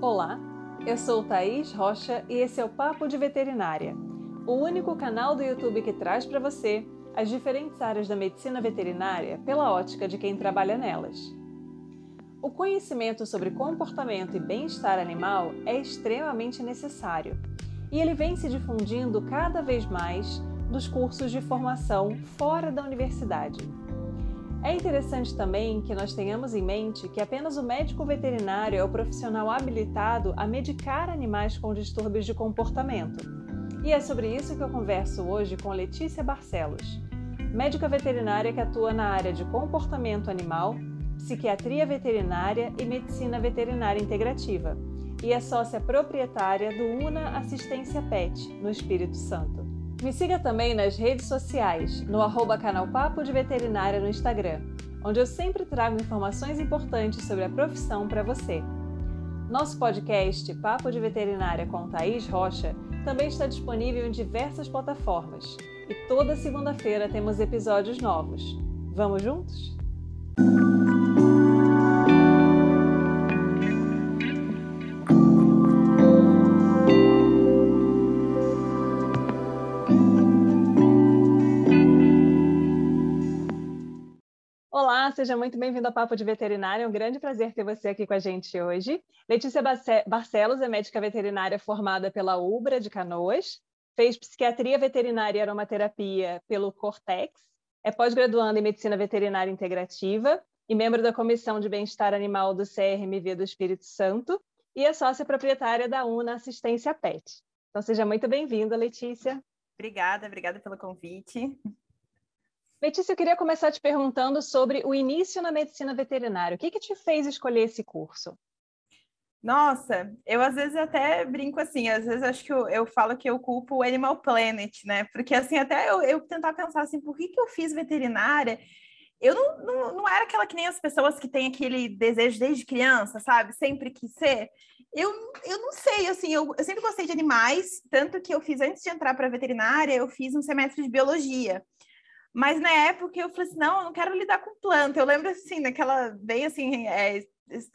Olá, eu sou Thaís Rocha e esse é o Papo de Veterinária, o único canal do YouTube que traz para você as diferentes áreas da medicina veterinária pela ótica de quem trabalha nelas. O conhecimento sobre comportamento e bem-estar animal é extremamente necessário e ele vem se difundindo cada vez mais nos cursos de formação fora da universidade. É interessante também que nós tenhamos em mente que apenas o médico veterinário é o profissional habilitado a medicar animais com distúrbios de comportamento. E é sobre isso que eu converso hoje com Letícia Barcelos, médica veterinária que atua na área de comportamento animal, psiquiatria veterinária e medicina veterinária integrativa, e é sócia proprietária do UNA Assistência Pet, no Espírito Santo. Me siga também nas redes sociais, no @canal Papo de Veterinária no Instagram, onde eu sempre trago informações importantes sobre a profissão para você. Nosso podcast Papo de Veterinária com Thaís Rocha também está disponível em diversas plataformas e toda segunda-feira temos episódios novos. Vamos juntos? Olá, seja muito bem-vindo ao Papo de Veterinária. É um grande prazer ter você aqui com a gente hoje. Letícia Barcelos é médica veterinária formada pela UBRA de Canoas, fez psiquiatria veterinária e aromaterapia pelo Cortex, é pós-graduanda em medicina veterinária integrativa e membro da Comissão de Bem-Estar Animal do CRMV do Espírito Santo e é sócia proprietária da UNA Assistência Pet. Então, seja muito bem-vinda, Letícia. Obrigada pelo convite. Letícia, eu queria começar te perguntando sobre o início na medicina veterinária. O que te fez escolher esse curso? Nossa, eu às vezes até brinco assim, às vezes acho que eu falo que eu culpo o Animal Planet, né? Porque assim, até eu tentar pensar assim, por que eu fiz veterinária? Eu não era aquela que nem as pessoas que têm aquele desejo desde criança, sabe? Sempre quis ser. Eu não sei, assim, eu sempre gostei de animais, tanto que eu fiz, antes de entrar para veterinária, eu fiz um semestre de biologia. Mas na época eu falei assim, não, eu não quero lidar com planta. Eu lembro assim, naquela, bem assim,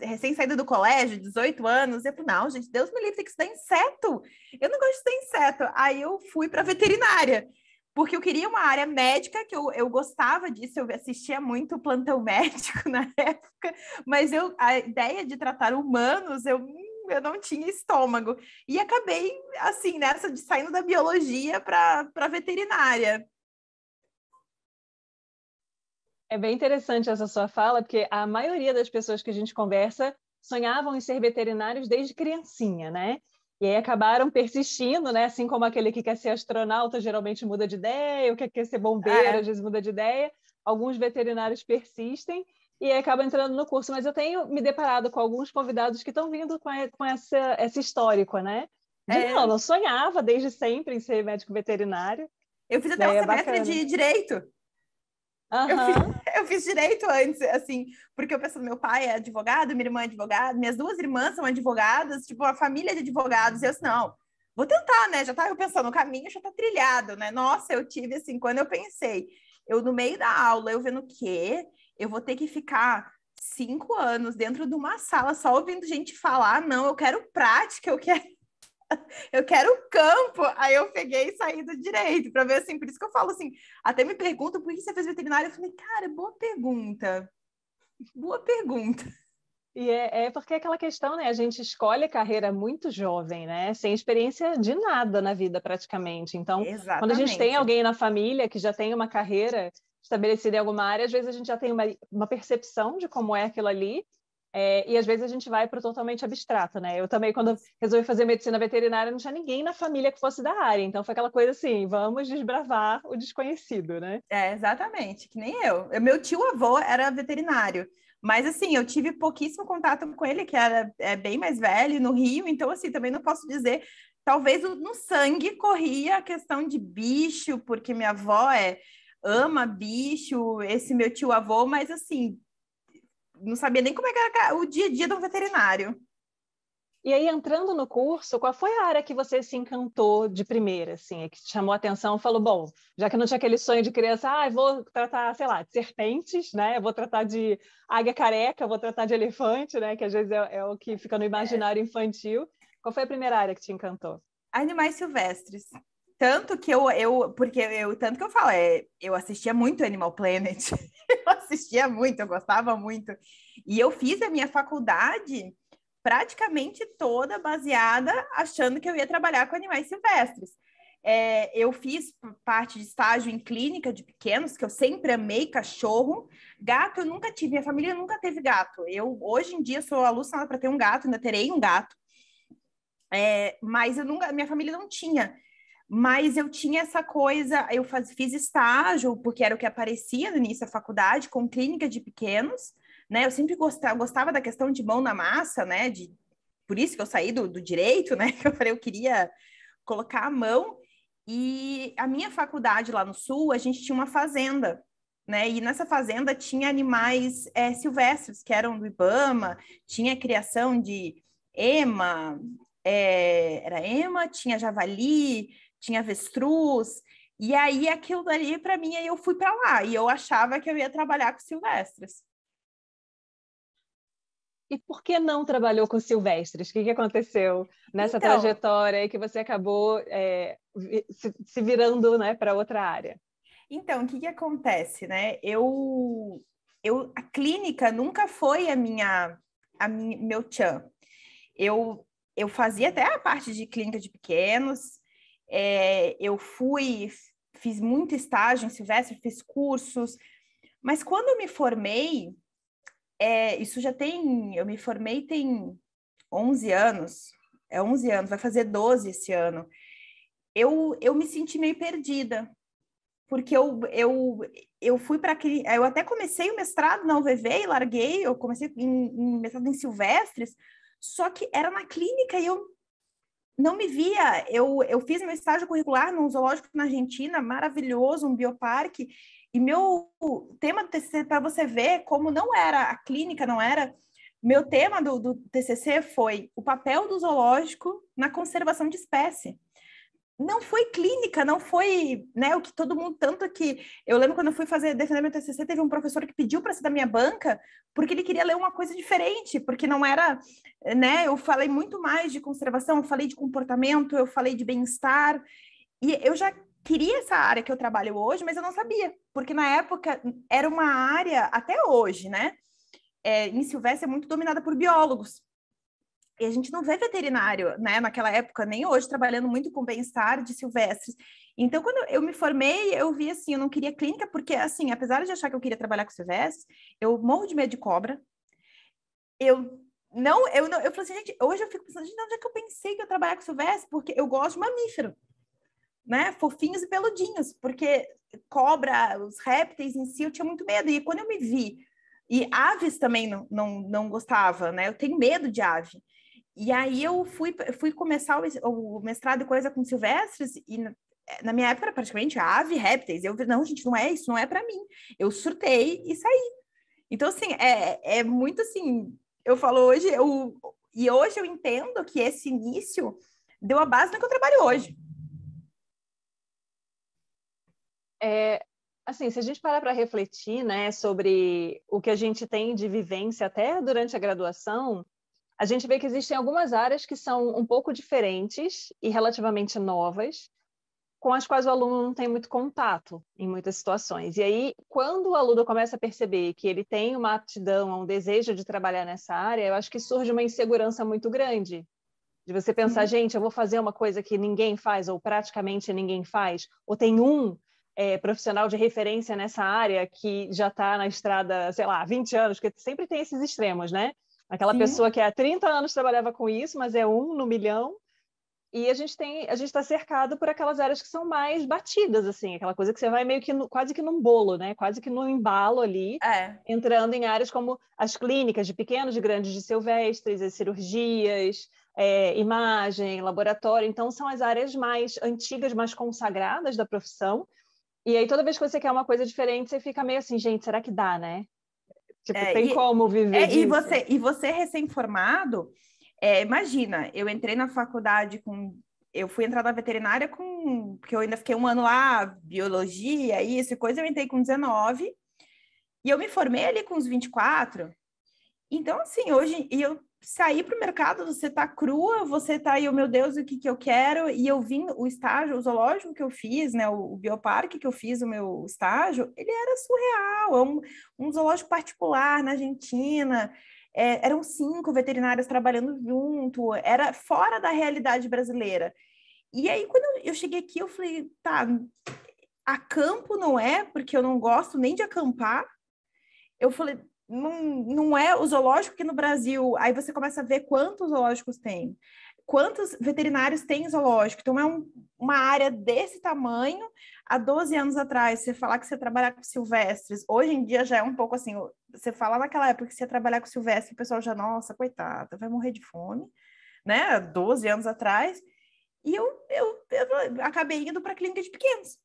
recém-saída do colégio, 18 anos, eu falei, não, gente, Deus me livre, tem que estudar inseto. Eu não gosto de estudar inseto. Aí eu fui para veterinária, porque eu queria uma área médica, que eu gostava disso, eu assistia muito Plantão Médico na época, mas a ideia de tratar humanos, eu não tinha estômago. E acabei, assim, nessa de saindo da biologia para veterinária. É bem interessante essa sua fala, porque a maioria das pessoas que a gente conversa sonhavam em ser veterinários desde criancinha, né? E aí acabaram persistindo, né? Assim como aquele que quer ser astronauta geralmente muda de ideia, o que quer ser bombeiro às vezes muda de ideia. Alguns veterinários persistem e aí acabam entrando no curso. Mas eu tenho me deparado com alguns convidados que estão vindo com esse histórico, né? Não sonhava desde sempre em ser médico veterinário. Eu fiz até um semestre de direito. Uhum. Eu fiz direito antes, assim, porque eu pensando, meu pai é advogado, minha irmã é advogada, minhas duas irmãs são advogadas, tipo, a família de advogados. E eu disse, não, vou tentar, né? Já estava pensando, o caminho já está trilhado, né? Nossa, eu tive, assim, quando eu pensei, eu no meio da aula, eu vendo o quê? Eu vou ter que ficar 5 anos dentro de uma sala só ouvindo gente falar, não, eu quero prática, eu quero campo. Aí eu peguei e saí do direito para ver assim, por isso que eu falo assim, até me perguntam por que você fez veterinário, eu falei, cara, boa pergunta. E é porque é aquela questão, né? A gente escolhe a carreira muito jovem, né? Sem experiência de nada na vida, praticamente. Então, quando a gente tem alguém na família que já tem uma carreira estabelecida em alguma área, às vezes a gente já tem uma percepção de como é aquilo ali, e às vezes a gente vai para o totalmente abstrato, né? Eu também, quando resolvi fazer medicina veterinária, não tinha ninguém na família que fosse da área. Então, foi aquela coisa assim, vamos desbravar o desconhecido, né? Exatamente, que nem eu. Meu tio-avô era veterinário, mas assim, eu tive pouquíssimo contato com ele, que era bem mais velho, no Rio, então assim, também não posso dizer, talvez no sangue corria a questão de bicho, porque minha avó ama bicho, esse meu tio-avô, mas assim, não sabia nem como é que era o dia a dia de um veterinário. E aí, entrando no curso, qual foi a área que você se encantou de primeira, assim, que te chamou a atenção? Falou, bom, já que não tinha aquele sonho de criança, eu vou tratar, sei lá, de serpentes, né? Eu vou tratar de águia careca, eu vou tratar de elefante, né? Que às vezes é o que fica no imaginário infantil. Qual foi a primeira área que te encantou? Animais silvestres. Tanto que tanto que eu falo, eu assistia muito Animal Planet. Eu assistia muito, eu gostava muito. E eu fiz a minha faculdade praticamente toda baseada achando que eu ia trabalhar com animais silvestres. Eu fiz parte de estágio em clínica de pequenos, que eu sempre amei cachorro. Gato eu nunca tive, minha família nunca teve gato. Eu, hoje em dia, sou alucinada para ter um gato, ainda terei um gato. Mas minha família não tinha. Mas eu tinha essa coisa, fiz estágio, porque era o que aparecia no início da faculdade, com clínica de pequenos, né? Eu sempre gostava da questão de mão na massa, né? Por isso que eu saí do direito, né? Que eu falei, eu queria colocar a mão. E a minha faculdade lá no Sul, a gente tinha uma fazenda, né? E nessa fazenda tinha animais silvestres, que eram do IBAMA, tinha criação de ema, era ema, tinha javali, tinha avestruz, e aí aquilo dali para mim, aí eu fui para lá, e eu achava que eu ia trabalhar com silvestres. E por que não trabalhou com silvestres? O que aconteceu nessa Então, trajetória aí que você acabou se virando, né, para outra área? Então, o que acontece, né? A clínica nunca foi meu tchan. Eu fazia até a parte de clínica de pequenos, fiz muito estágio em silvestre, fiz cursos, mas quando eu me formei, eu me formei tem 11 anos, 11 anos, vai fazer 12 esse ano. Eu me senti meio perdida, porque eu fui para aquele. Eu até comecei o mestrado na UVV e larguei, eu comecei em mestrado em silvestres, só que era na clínica e eu não me via. Eu fiz meu estágio curricular num zoológico na Argentina, maravilhoso, um bioparque, e meu tema do TCC, para você ver como não era a clínica, não era. Meu tema do TCC foi o papel do zoológico na conservação de espécie. Não foi clínica, não foi, né, o que todo mundo, tanto que eu lembro quando eu fui defender meu TCC, teve um professor que pediu para ser da minha banca, porque ele queria ler uma coisa diferente, porque não era, né, eu falei muito mais de conservação, eu falei de comportamento, eu falei de bem-estar, e eu já queria essa área que eu trabalho hoje, mas eu não sabia, porque na época era uma área, até hoje, né, em Silvestre é muito dominada por biólogos, e a gente não vê veterinário, né, naquela época, nem hoje, trabalhando muito com bem-estar de silvestres. Então, quando eu me formei, eu vi assim, eu não queria clínica, porque, assim, apesar de achar que eu queria trabalhar com silvestres, eu morro de medo de cobra. Eu falei assim, gente, hoje eu fico pensando, gente, onde é que eu pensei que eu ia trabalhar com silvestre? Porque eu gosto de mamífero, né, fofinhos e peludinhos, porque cobra, os répteis em si, eu tinha muito medo. E quando eu me vi, e aves também não gostava, né, eu tenho medo de ave. E aí eu fui começar o mestrado e coisa com silvestres, e na minha época era praticamente ave, répteis. Eu não, gente, não é isso, não é para mim. Eu surtei e saí. Então, assim, é muito assim, eu falo hoje, e hoje eu entendo que esse início deu a base no que eu trabalho hoje. Assim, se a gente parar para refletir, né, sobre o que a gente tem de vivência até durante a graduação, a gente vê que existem algumas áreas que são um pouco diferentes e relativamente novas, com as quais o aluno não tem muito contato em muitas situações. E aí, quando o aluno começa a perceber que ele tem uma aptidão, um desejo de trabalhar nessa área, eu acho que surge uma insegurança muito grande. De você pensar, gente, eu vou fazer uma coisa que ninguém faz, ou praticamente ninguém faz, ou tem um profissional de referência nessa área que já está na estrada, sei lá, 20 anos, porque sempre tem esses extremos, né? Aquela pessoa que há 30 anos trabalhava com isso, mas é um no milhão, e a gente está cercado por aquelas áreas que são mais batidas, assim, aquela coisa que você vai meio que quase que num bolo, né? Quase que num embalo ali, entrando em áreas como as clínicas de pequenos, de grandes, de silvestres, as cirurgias, imagem, laboratório. Então, são as áreas mais antigas, mais consagradas da profissão. E aí, toda vez que você quer uma coisa diferente, você fica meio assim, gente, será que dá, né? Tipo, tem como viver disso? E você recém-formado, Imagina, eu entrei na faculdade eu fui entrar na veterinária porque eu ainda fiquei um ano lá, biologia, isso e coisa, eu entrei com 19, e eu me formei ali com uns 24. Então, assim, hoje, e eu saí para o mercado, você tá crua, você tá aí, oh, meu Deus, o que que eu quero? E eu vim, o estágio, o zoológico que eu fiz, né, o bioparque que eu fiz, o meu estágio, ele era surreal, um zoológico particular na Argentina, eram 5 veterinários trabalhando junto, era fora da realidade brasileira. E aí, quando eu cheguei aqui, eu falei, tá, acampo não é, porque eu não gosto nem de acampar. Eu falei, não é o zoológico aqui no Brasil. Aí você começa a ver quantos zoológicos tem, quantos veterinários tem zoológico. Então, é uma área desse tamanho. Há 12 anos atrás, você falar que você trabalhar com silvestres, hoje em dia já é um pouco assim, você fala naquela época que você ia trabalhar com silvestre, o pessoal já, nossa, coitada, vai morrer de fome, né? 12 anos atrás. E eu acabei indo para a clínica de pequenos.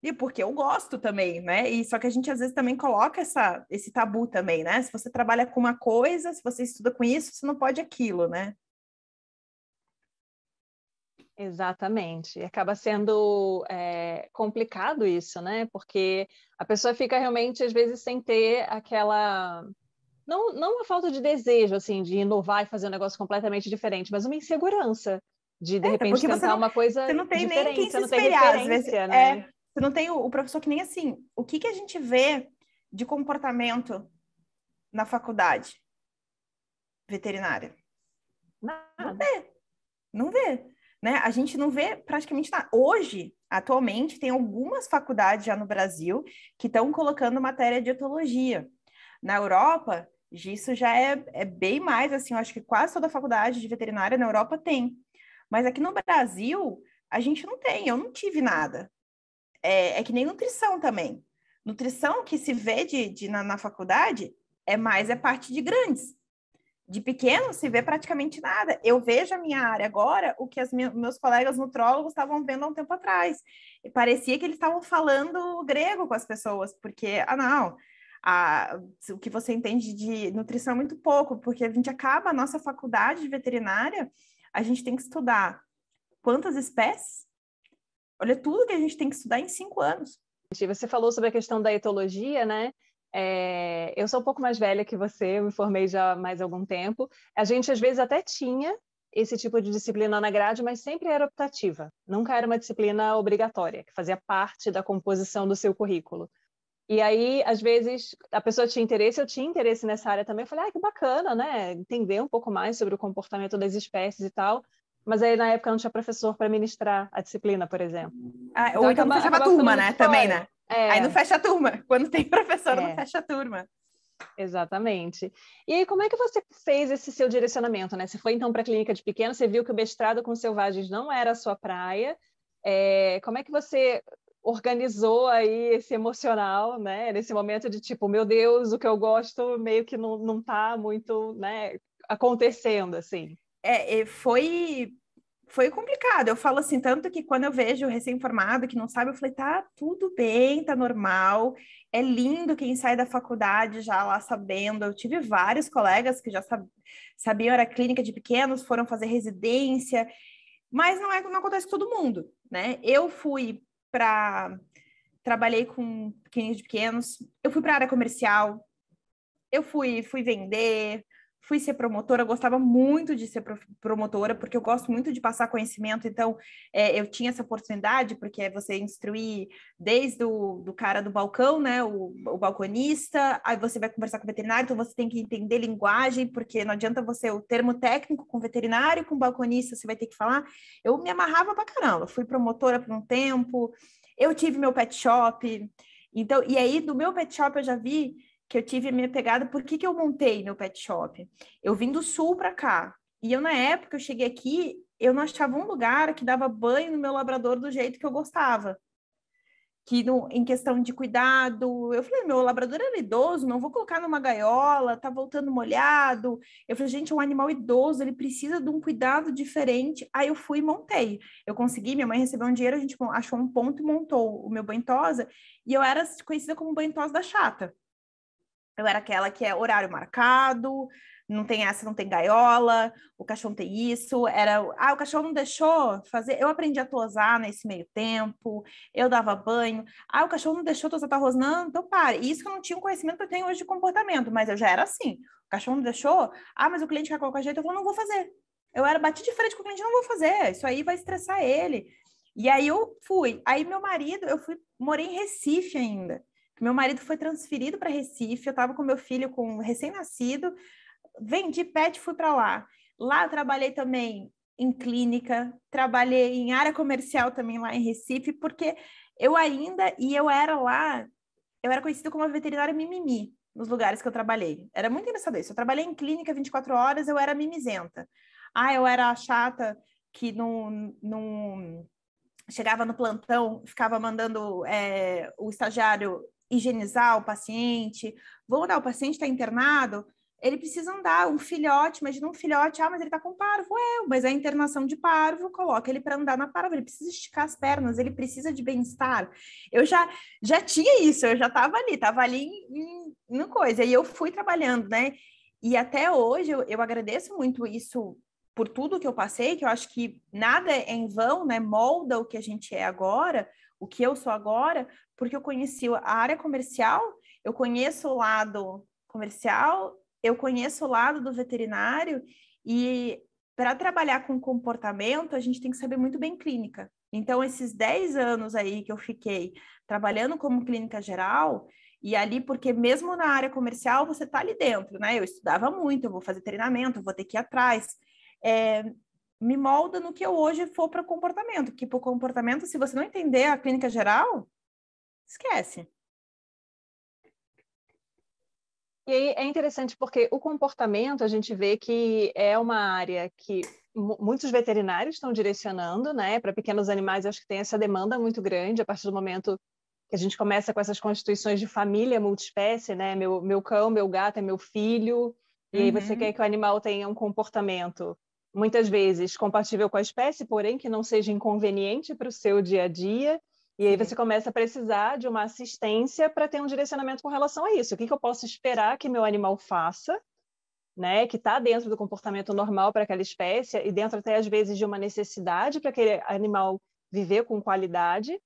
E porque eu gosto também, né? E só que a gente às vezes também coloca esse tabu também, né? Se você trabalha com uma coisa, se você estuda com isso, você não pode aquilo, né? Exatamente. E acaba sendo complicado isso, né? Porque a pessoa fica realmente, às vezes, sem ter aquela... Não uma falta de desejo, assim, de inovar e fazer um negócio completamente diferente, mas uma insegurança de Até repente, porque tentar uma coisa você não tem nem quem diferente. Você se não tem espelhar, às vezes. referência, né? Você não tem o professor que nem assim. O que a gente vê de comportamento na faculdade veterinária? Não Nada. vê, não vê. Né? A gente não vê praticamente nada. Hoje, atualmente, tem algumas faculdades já no Brasil que estão colocando matéria de etologia. Na Europa, isso já é bem mais, assim, eu acho que quase toda faculdade de veterinária na Europa tem. Mas aqui no Brasil, a gente não tem, eu não tive nada. É que nem nutrição também. Nutrição que se vê na faculdade é parte de grandes. De pequeno se vê praticamente nada. Eu vejo a minha área agora, o que meus colegas nutrólogos estavam vendo há um tempo atrás. E parecia que eles estavam falando grego com as pessoas, porque, não, o que você entende de nutrição é muito pouco, porque a gente acaba a nossa faculdade de veterinária, a gente tem que estudar quantas espécies? Olha tudo que a gente tem que estudar em 5 anos. Você falou sobre a questão da etologia, né? Eu sou um pouco mais velha que você, eu me formei já há mais algum tempo. A gente, às vezes, até tinha esse tipo de disciplina na grade, mas sempre era optativa. Nunca era uma disciplina obrigatória, que fazia parte da composição do seu currículo. E aí, às vezes, a pessoa tinha interesse, eu tinha interesse nessa área também. Eu falei, que bacana, né? Entender um pouco mais sobre o comportamento das espécies e tal. Mas aí, na época, não tinha professor para ministrar a disciplina, por exemplo. Ou então não fechava a turma, né? Também, né? Aí não fecha a turma. Quando tem professor, não fecha a turma. Exatamente. E aí, como é que você fez esse seu direcionamento, né? Você foi, então, para a clínica de pequeno, você viu que o mestrado com selvagens não era a sua praia. Como é que você organizou aí esse emocional, né? Nesse momento de tipo, meu Deus, o que eu gosto meio que não tá muito, né, acontecendo, assim. Foi complicado. Eu falo assim, tanto que quando eu vejo o recém-formado que não sabe, eu falei, tá tudo bem, tá normal. É lindo quem sai da faculdade já lá sabendo. Eu tive vários colegas que já sabiam, era clínica de pequenos, foram fazer residência, mas não acontece com todo mundo, né? Eu trabalhei com clínica de pequenos, eu fui para a área comercial, eu fui vender, fui ser promotora, eu gostava muito de ser promotora, porque eu gosto muito de passar conhecimento, então eu tinha essa oportunidade, porque é você instruir desde do cara do balcão, né, o balconista, aí você vai conversar com o veterinário, então você tem que entender linguagem, porque não adianta você, o termo técnico com veterinário, com balconista, você vai ter que falar. Eu me amarrava pra caramba, fui promotora por um tempo, eu tive meu pet shop, então, e aí do meu pet shop eu já vi que eu tive a minha pegada. Por que eu montei meu pet shop? Eu vim do sul para cá. E eu, na época, eu cheguei aqui, eu não achava um lugar que dava banho no meu labrador do jeito que eu gostava. Em questão de cuidado, eu falei, meu labrador é idoso, não vou colocar numa gaiola, tá voltando molhado. Eu falei, gente, é um animal idoso, ele precisa de um cuidado diferente. Aí eu fui e montei. Eu consegui, minha mãe recebeu um dinheiro, a gente achou um ponto e montou o meu banho-tosa. E eu era conhecida como banho-tosa da chata. Eu era aquela que é horário marcado, não tem essa, não tem gaiola, o cachorro tem isso, o cachorro não deixou fazer, eu aprendi a tosar nesse meio tempo, eu dava banho, o cachorro não deixou tosar, tá rosnando, então pare. E isso que eu não tinha o conhecimento que eu tenho hoje de comportamento, mas eu já era assim, o cachorro não deixou, mas o cliente quer colocar jeito, eu falei, não vou fazer. Eu era bati de frente com o cliente, não vou fazer, isso aí vai estressar ele. E aí eu fui. Aí meu marido, morei em Recife ainda. Meu marido foi transferido para Recife, eu estava com meu filho com recém-nascido, vendi pet e fui para lá. Lá eu trabalhei também em clínica, trabalhei em área comercial também lá em Recife, porque eu era lá, eu era conhecida como a veterinária mimimi nos lugares que eu trabalhei. Era muito engraçado isso. Eu trabalhei em clínica 24 horas, eu era mimizenta. Eu era a chata que não chegava no plantão, ficava mandando o estagiário higienizar o paciente. Vou mandar, o paciente está internado, ele precisa andar, um filhote, imagina um filhote, mas ele está com parvo, mas a internação de parvo, coloca ele para andar na parvo, ele precisa esticar as pernas, ele precisa de bem-estar. Eu já tinha isso, eu já estava ali no coisa, e eu fui trabalhando, né? E até hoje eu agradeço muito isso por tudo que eu passei, que eu acho que nada é em vão, né? Molda o que a gente é agora, o que eu sou agora, porque eu conheci a área comercial, eu conheço o lado comercial, eu conheço o lado do veterinário, e para trabalhar com comportamento, a gente tem que saber muito bem clínica. Então, esses 10 anos aí que eu fiquei trabalhando como clínica geral, e ali, porque mesmo na área comercial, você está ali dentro, né? Eu estudava muito, eu vou fazer treinamento, eu vou ter que ir atrás. Me molda no que eu hoje for para o comportamento, que para o comportamento, se você não entender a clínica geral, esquece. E aí é interessante porque o comportamento, a gente vê que é uma área que muitos veterinários estão direcionando, né? Para pequenos animais, eu acho que tem essa demanda muito grande a partir do momento que a gente começa com essas constituições de família multiespécie, né? Meu cão, meu gato é meu filho, e aí você quer que o animal tenha um comportamento, muitas vezes, compatível com a espécie, porém que não seja inconveniente para o seu dia a dia, e aí você começa a precisar de uma assistência para ter um direcionamento com relação a isso. O que eu posso esperar que meu animal faça, né, que está dentro do comportamento normal para aquela espécie, e dentro até, às vezes, de uma necessidade para aquele animal viver com qualidade,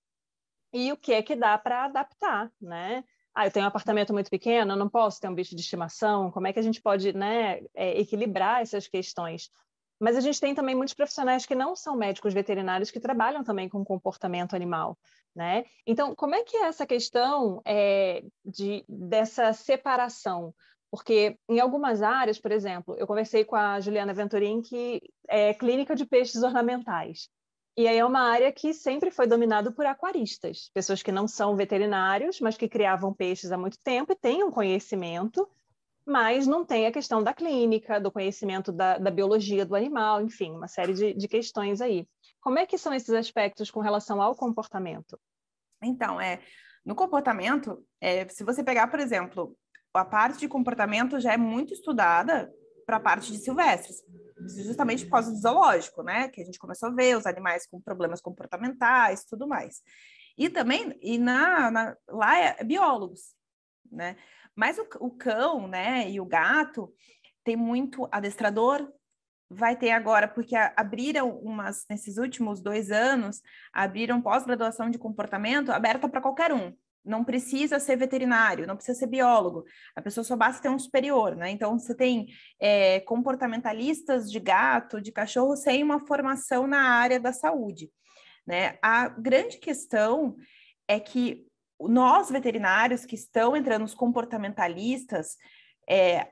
e o que é que dá para adaptar, né? Eu tenho um apartamento muito pequeno, eu não posso ter um bicho de estimação, como é que a gente pode, né, equilibrar essas questões? Mas a gente tem também muitos profissionais que não são médicos veterinários que trabalham também com comportamento animal, né? Então, como é que é essa questão dessa separação? Porque em algumas áreas, por exemplo, eu conversei com a Juliana Venturim, que é clínica de peixes ornamentais. E aí é uma área que sempre foi dominada por aquaristas, pessoas que não são veterinários, mas que criavam peixes há muito tempo e têm um conhecimento, mas não tem a questão da clínica, do conhecimento da biologia do animal, enfim, uma série de questões aí. Como é que são esses aspectos com relação ao comportamento? Então, no comportamento, se você pegar, por exemplo, a parte de comportamento já é muito estudada para a parte de silvestres, justamente por causa do zoológico, né? Que a gente começou a ver os animais com problemas comportamentais, tudo mais. E também, lá é biólogos, né? Mas o cão, né, e o gato tem muito adestrador, vai ter agora, porque abriram nesses últimos 2 anos, abriram pós-graduação de comportamento aberta para qualquer um. Não precisa ser veterinário, não precisa ser biólogo, a pessoa só basta ter um superior, né? Então, você tem comportamentalistas de gato, de cachorro, sem uma formação na área da saúde, né? A grande questão é que nós, veterinários que estão entrando, os comportamentalistas,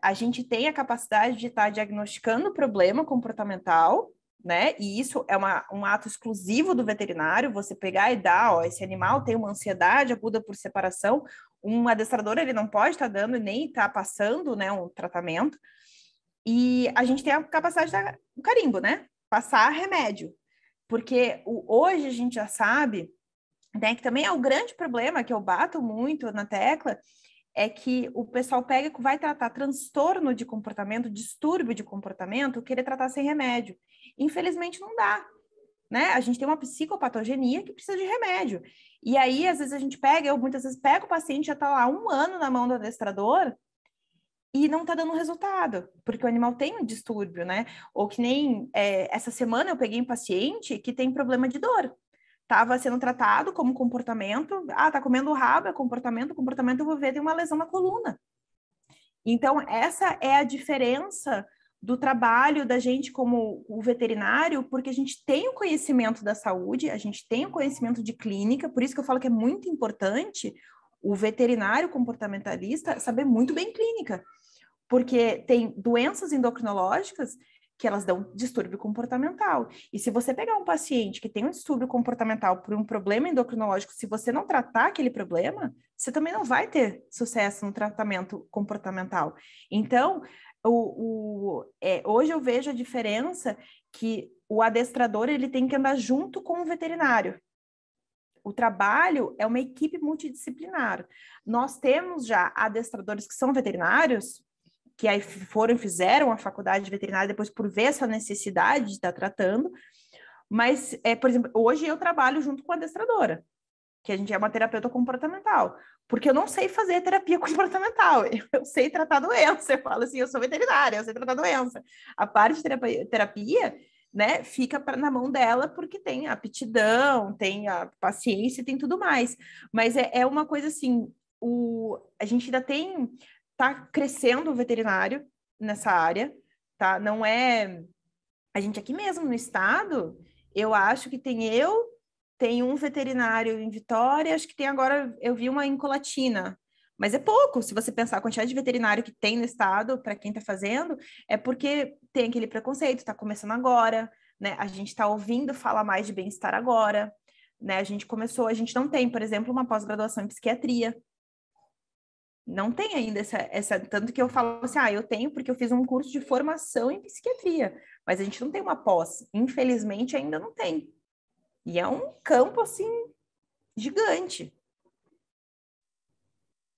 a gente tem a capacidade de estar diagnosticando o problema comportamental, né? E isso é um ato exclusivo do veterinário, você pegar e dar, esse animal tem uma ansiedade aguda por separação, um adestrador ele não pode estar dando nem estar passando, né, um tratamento, e a gente tem a capacidade do carimbo, né? Passar remédio, porque hoje a gente já sabe, né, que também é o grande problema que eu bato muito na tecla, é que o pessoal pega e vai tratar transtorno de comportamento, distúrbio de comportamento, querer tratar sem remédio. Infelizmente não dá, né? A gente tem uma psicopatogenia que precisa de remédio. E aí, às vezes, a gente pega, eu muitas vezes pego o paciente, já está lá 1 ano na mão do adestrador, e não tá dando resultado, porque o animal tem um distúrbio, né? Ou que nem essa semana eu peguei um paciente que tem problema de dor. Estava sendo tratado como comportamento, tá comendo rabo, é comportamento, eu vou ver, tem uma lesão na coluna. Então, essa é a diferença do trabalho da gente como o veterinário, porque a gente tem o conhecimento da saúde, a gente tem o conhecimento de clínica, por isso que eu falo que é muito importante o veterinário comportamentalista saber muito bem clínica, porque tem doenças endocrinológicas que elas dão distúrbio comportamental. E se você pegar um paciente que tem um distúrbio comportamental por um problema endocrinológico, se você não tratar aquele problema, você também não vai ter sucesso no tratamento comportamental. Então, hoje eu vejo a diferença que o adestrador ele tem que andar junto com o veterinário. O trabalho é uma equipe multidisciplinar. Nós temos já adestradores que são veterinários, que aí fizeram a faculdade de veterinária depois por ver essa necessidade de estar tratando, mas, por exemplo, hoje eu trabalho junto com a adestradora, que a gente é uma terapeuta comportamental, porque eu não sei fazer terapia comportamental, eu sei tratar doença, eu falo assim, eu sou veterinária, eu sei tratar doença. A parte de terapia, né, fica na mão dela, porque tem a aptidão, tem a paciência, tem tudo mais, mas é uma coisa assim, a gente ainda tá crescendo o veterinário nessa área, tá? Não é... A gente aqui mesmo no estado, eu acho que tem um veterinário em Vitória, acho que tem agora, eu vi uma em Colatina, mas é pouco, se você pensar a quantidade de veterinário que tem no estado, para quem está fazendo, é porque tem aquele preconceito, está começando agora, né? A gente está ouvindo falar mais de bem-estar agora, né? A gente não tem, por exemplo, uma pós-graduação em psiquiatria, não tem ainda tanto que eu falo assim, eu tenho porque eu fiz um curso de formação em psiquiatria, mas a gente não tem uma pós, infelizmente ainda não tem. E é um campo, assim, gigante.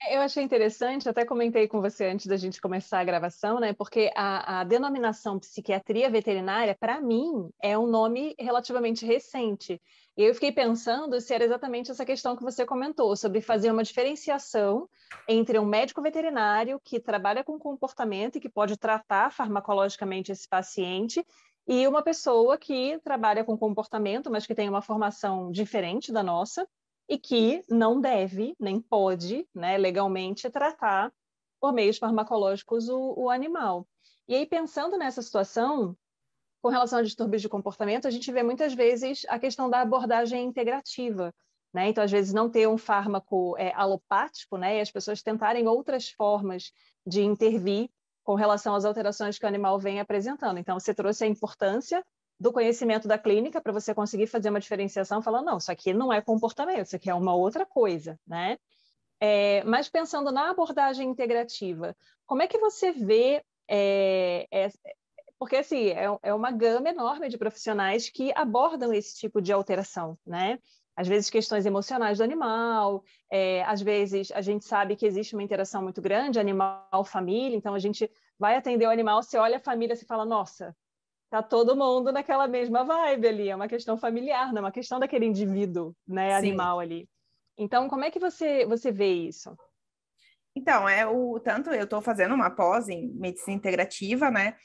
Eu achei interessante, até comentei com você antes da gente começar a gravação, né? Porque a denominação psiquiatria veterinária, para mim, é um nome relativamente recente. E eu fiquei pensando se era exatamente essa questão que você comentou, sobre fazer uma diferenciação entre um médico veterinário que trabalha com comportamento e que pode tratar farmacologicamente esse paciente, e uma pessoa que trabalha com comportamento, mas que tem uma formação diferente da nossa, e que não deve, nem pode, né, legalmente, tratar por meios farmacológicos o animal. E aí, pensando nessa situação, com relação a distúrbios de comportamento, a gente vê muitas vezes a questão da abordagem integrativa, né? Então, às vezes, não ter um fármaco alopático, né? E as pessoas tentarem outras formas de intervir com relação às alterações que o animal vem apresentando. Então, você trouxe a importância do conhecimento da clínica para você conseguir fazer uma diferenciação, falando, não, isso aqui não é comportamento, isso aqui é uma outra coisa, né? Mas pensando na abordagem integrativa, como é que você vê... porque, assim, é uma gama enorme de profissionais que abordam esse tipo de alteração, né? Às vezes, questões emocionais do animal, às vezes, a gente sabe que existe uma interação muito grande, animal-família, então a gente vai atender o animal, você olha a família e fala, nossa, tá todo mundo naquela mesma vibe ali, é uma questão familiar, não é uma questão daquele indivíduo, né, Sim. animal ali. Então, como é que você vê isso? Então, tanto eu estou fazendo uma pós em medicina integrativa, né?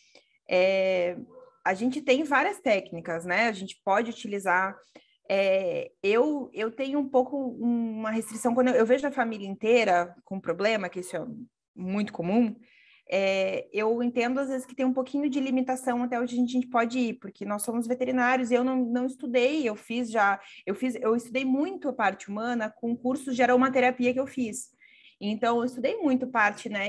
A gente tem várias técnicas, né? A gente pode utilizar. Eu tenho um pouco uma restrição quando eu vejo a família inteira com problema, que isso é muito comum. Eu entendo às vezes que tem um pouquinho de limitação até onde a gente pode ir, porque nós somos veterinários e eu não estudei, eu estudei muito a parte humana com cursos de aromaterapia que eu fiz. Então, eu estudei muito parte, né,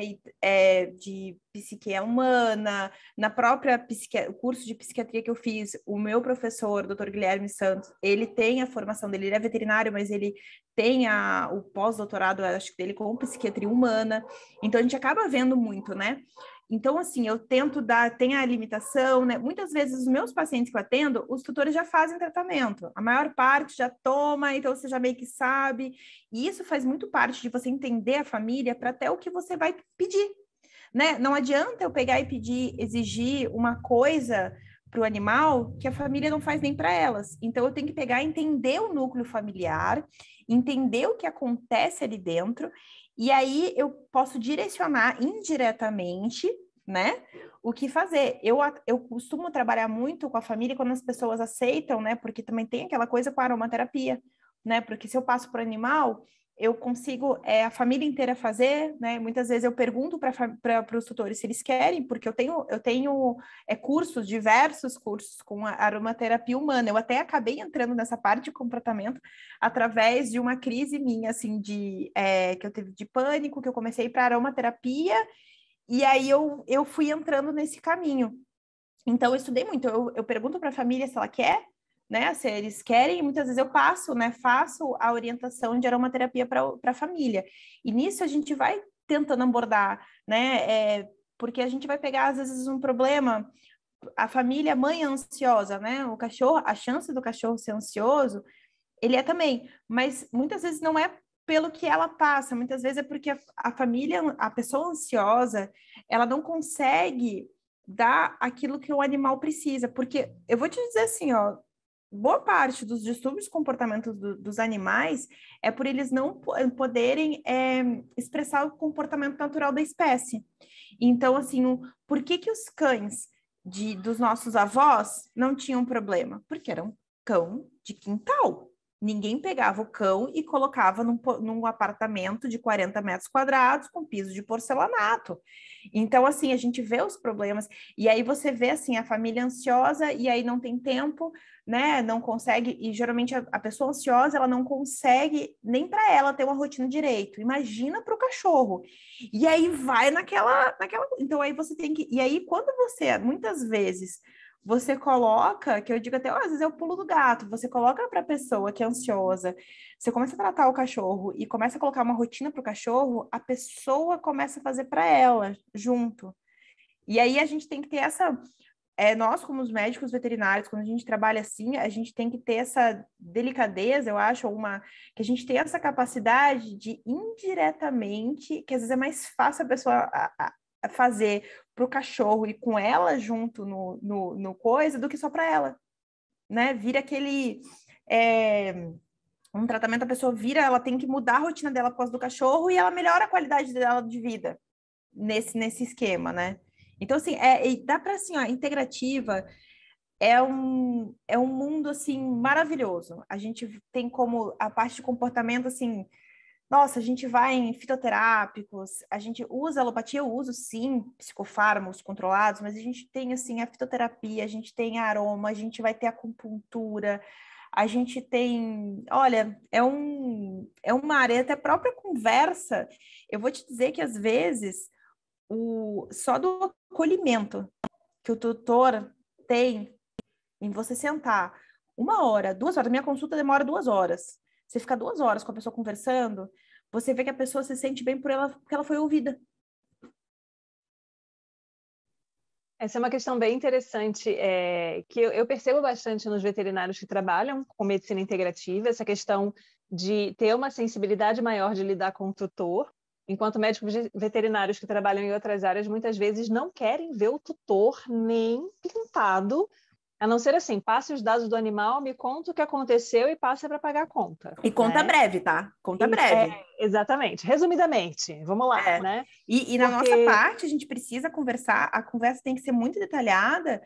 de psique humana, na própria o curso de psiquiatria que eu fiz, o meu professor, Dr. Guilherme Santos, ele tem a formação dele, ele é veterinário, mas ele tem o pós-doutorado, acho que dele, com psiquiatria humana, então a gente acaba vendo muito, né? Então, assim, eu tento tem a limitação, né? Muitas vezes os meus pacientes que eu atendo, os tutores já fazem tratamento. A maior parte já toma, então você já meio que sabe. E isso faz muito parte de você entender a família para até o que você vai pedir, né? Não adianta eu pegar e exigir uma coisa para o animal que a família não faz nem para elas. Então, eu tenho que pegar e entender o núcleo familiar, entender o que acontece ali dentro E aí eu posso direcionar indiretamente, né, o que fazer. Eu costumo trabalhar muito com a família quando as pessoas aceitam, né, porque também tem aquela coisa com a aromaterapia, né, porque se eu passo para o animal, eu consigo a família inteira fazer, né? Muitas vezes eu pergunto para os tutores se eles querem, porque eu tenho cursos, diversos cursos com a aromaterapia humana. Eu até acabei entrando nessa parte de comportamento através de uma crise minha, assim, que eu teve de pânico, que eu comecei para aromaterapia, e aí eu fui entrando nesse caminho. Então, eu estudei muito. Eu pergunto para a família se ela quer, né? Se eles querem, e muitas vezes eu passo, né? Faço a orientação de aromaterapia para a família. E nisso a gente vai tentando abordar, né? Porque a gente vai pegar, às vezes, um problema. A família, a mãe é ansiosa, né? O cachorro, a chance do cachorro ser ansioso, ele é também. Mas muitas vezes não é pelo que ela passa, muitas vezes é porque a família, a pessoa ansiosa, ela não consegue dar aquilo que o animal precisa, porque eu vou te dizer assim, ó, boa parte dos distúrbios de comportamento dos animais é por eles não poderem expressar o comportamento natural da espécie. Então, assim, por que os cães dos nossos avós não tinham problema? Porque eram cão de quintal. Ninguém pegava o cão e colocava num apartamento de 40 metros quadrados com piso de porcelanato. Então, assim, a gente vê os problemas, e aí você vê, assim, a família ansiosa, e aí não tem tempo, né? Não consegue, e geralmente a pessoa ansiosa, ela não consegue nem para ela ter uma rotina direito. Imagina para o cachorro. E aí vai naquela. Então, aí você tem que. E aí, quando você, muitas vezes, você coloca, que eu digo até, às vezes é o pulo do gato, você coloca para a pessoa que é ansiosa, você começa a tratar o cachorro e começa a colocar uma rotina para o cachorro, a pessoa começa a fazer para ela, junto. E aí a gente tem que ter essa. Nós, como os médicos veterinários, quando a gente trabalha assim, a gente tem que ter essa delicadeza, eu acho, que a gente tem essa capacidade de indiretamente, que às vezes é mais fácil a pessoa a fazer para o cachorro e com ela junto no coisa do que só para ela, né? Vira aquele um tratamento, a pessoa vira, ela tem que mudar a rotina dela por causa do cachorro e ela melhora a qualidade dela de vida nesse esquema, né? Então, assim, dá para, assim, ó, integrativa é um mundo, assim, maravilhoso. A gente tem como a parte de comportamento, assim, nossa, a gente vai em fitoterápicos, a gente usa alopatia, eu uso, sim, psicofármacos controlados, mas a gente tem, assim, a fitoterapia, a gente tem aroma, a gente vai ter acupuntura, a gente tem, olha, é uma área, até a própria conversa, eu vou te dizer que, às vezes, só do acolhimento que o tutor tem em você sentar 1 hora, 2 horas, minha consulta demora 2 horas. Você fica 2 horas com a pessoa conversando, você vê que a pessoa se sente bem por ela, porque ela foi ouvida. Essa é uma questão bem interessante, que eu percebo bastante nos veterinários que trabalham com medicina integrativa, essa questão de ter uma sensibilidade maior de lidar com o tutor, enquanto médicos veterinários que trabalham em outras áreas muitas vezes não querem ver o tutor nem pintado, a não ser assim, passe os dados do animal, me conta o que aconteceu e passe para pagar a conta. E conta breve, tá? Conta breve. Exatamente. Resumidamente, vamos lá, né? E na nossa parte, a gente precisa conversar, a conversa tem que ser muito detalhada,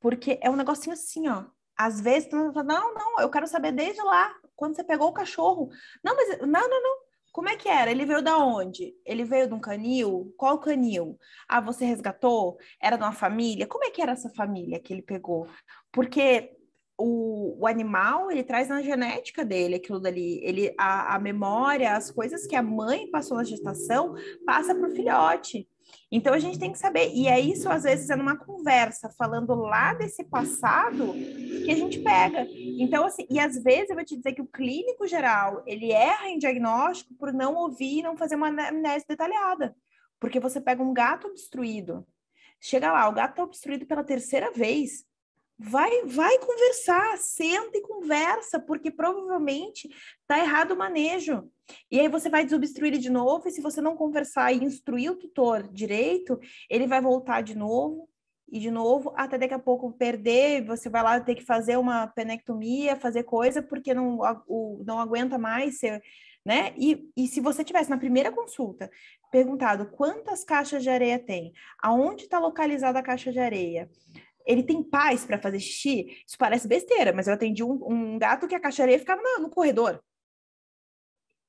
porque é um negocinho assim, ó. Às vezes, tu fala, não, eu quero saber desde lá, quando você pegou o cachorro. Não, mas, não. Como é que era? Ele veio da onde? Ele veio de um canil? Qual canil? Ah, você resgatou? Era de uma família? Como é que era essa família que ele pegou? Porque o animal, ele traz na genética dele aquilo dali. A memória, as coisas que a mãe passou na gestação, passa para o filhote. Então a gente tem que saber, e é isso às vezes é numa conversa, falando lá desse passado, que a gente pega. Então, assim, e às vezes eu vou te dizer que o clínico geral, ele erra em diagnóstico por não ouvir e não fazer uma anamnese detalhada. Porque você pega um gato obstruído, chega lá, o gato está obstruído pela terceira vez, vai conversar, senta e conversa, porque provavelmente está errado o manejo. E aí você vai desobstruir ele de novo, e se você não conversar e instruir o tutor direito, ele vai voltar de novo, e de novo, até daqui a pouco perder, você vai lá ter que fazer uma penectomia, fazer coisa, porque não aguenta mais ser, né? E se você tivesse na primeira consulta perguntado quantas caixas de areia tem, aonde está localizada a caixa de areia, ele tem paz para fazer xixi? Isso parece besteira, mas eu atendi um gato que a caixa de areia ficava no corredor.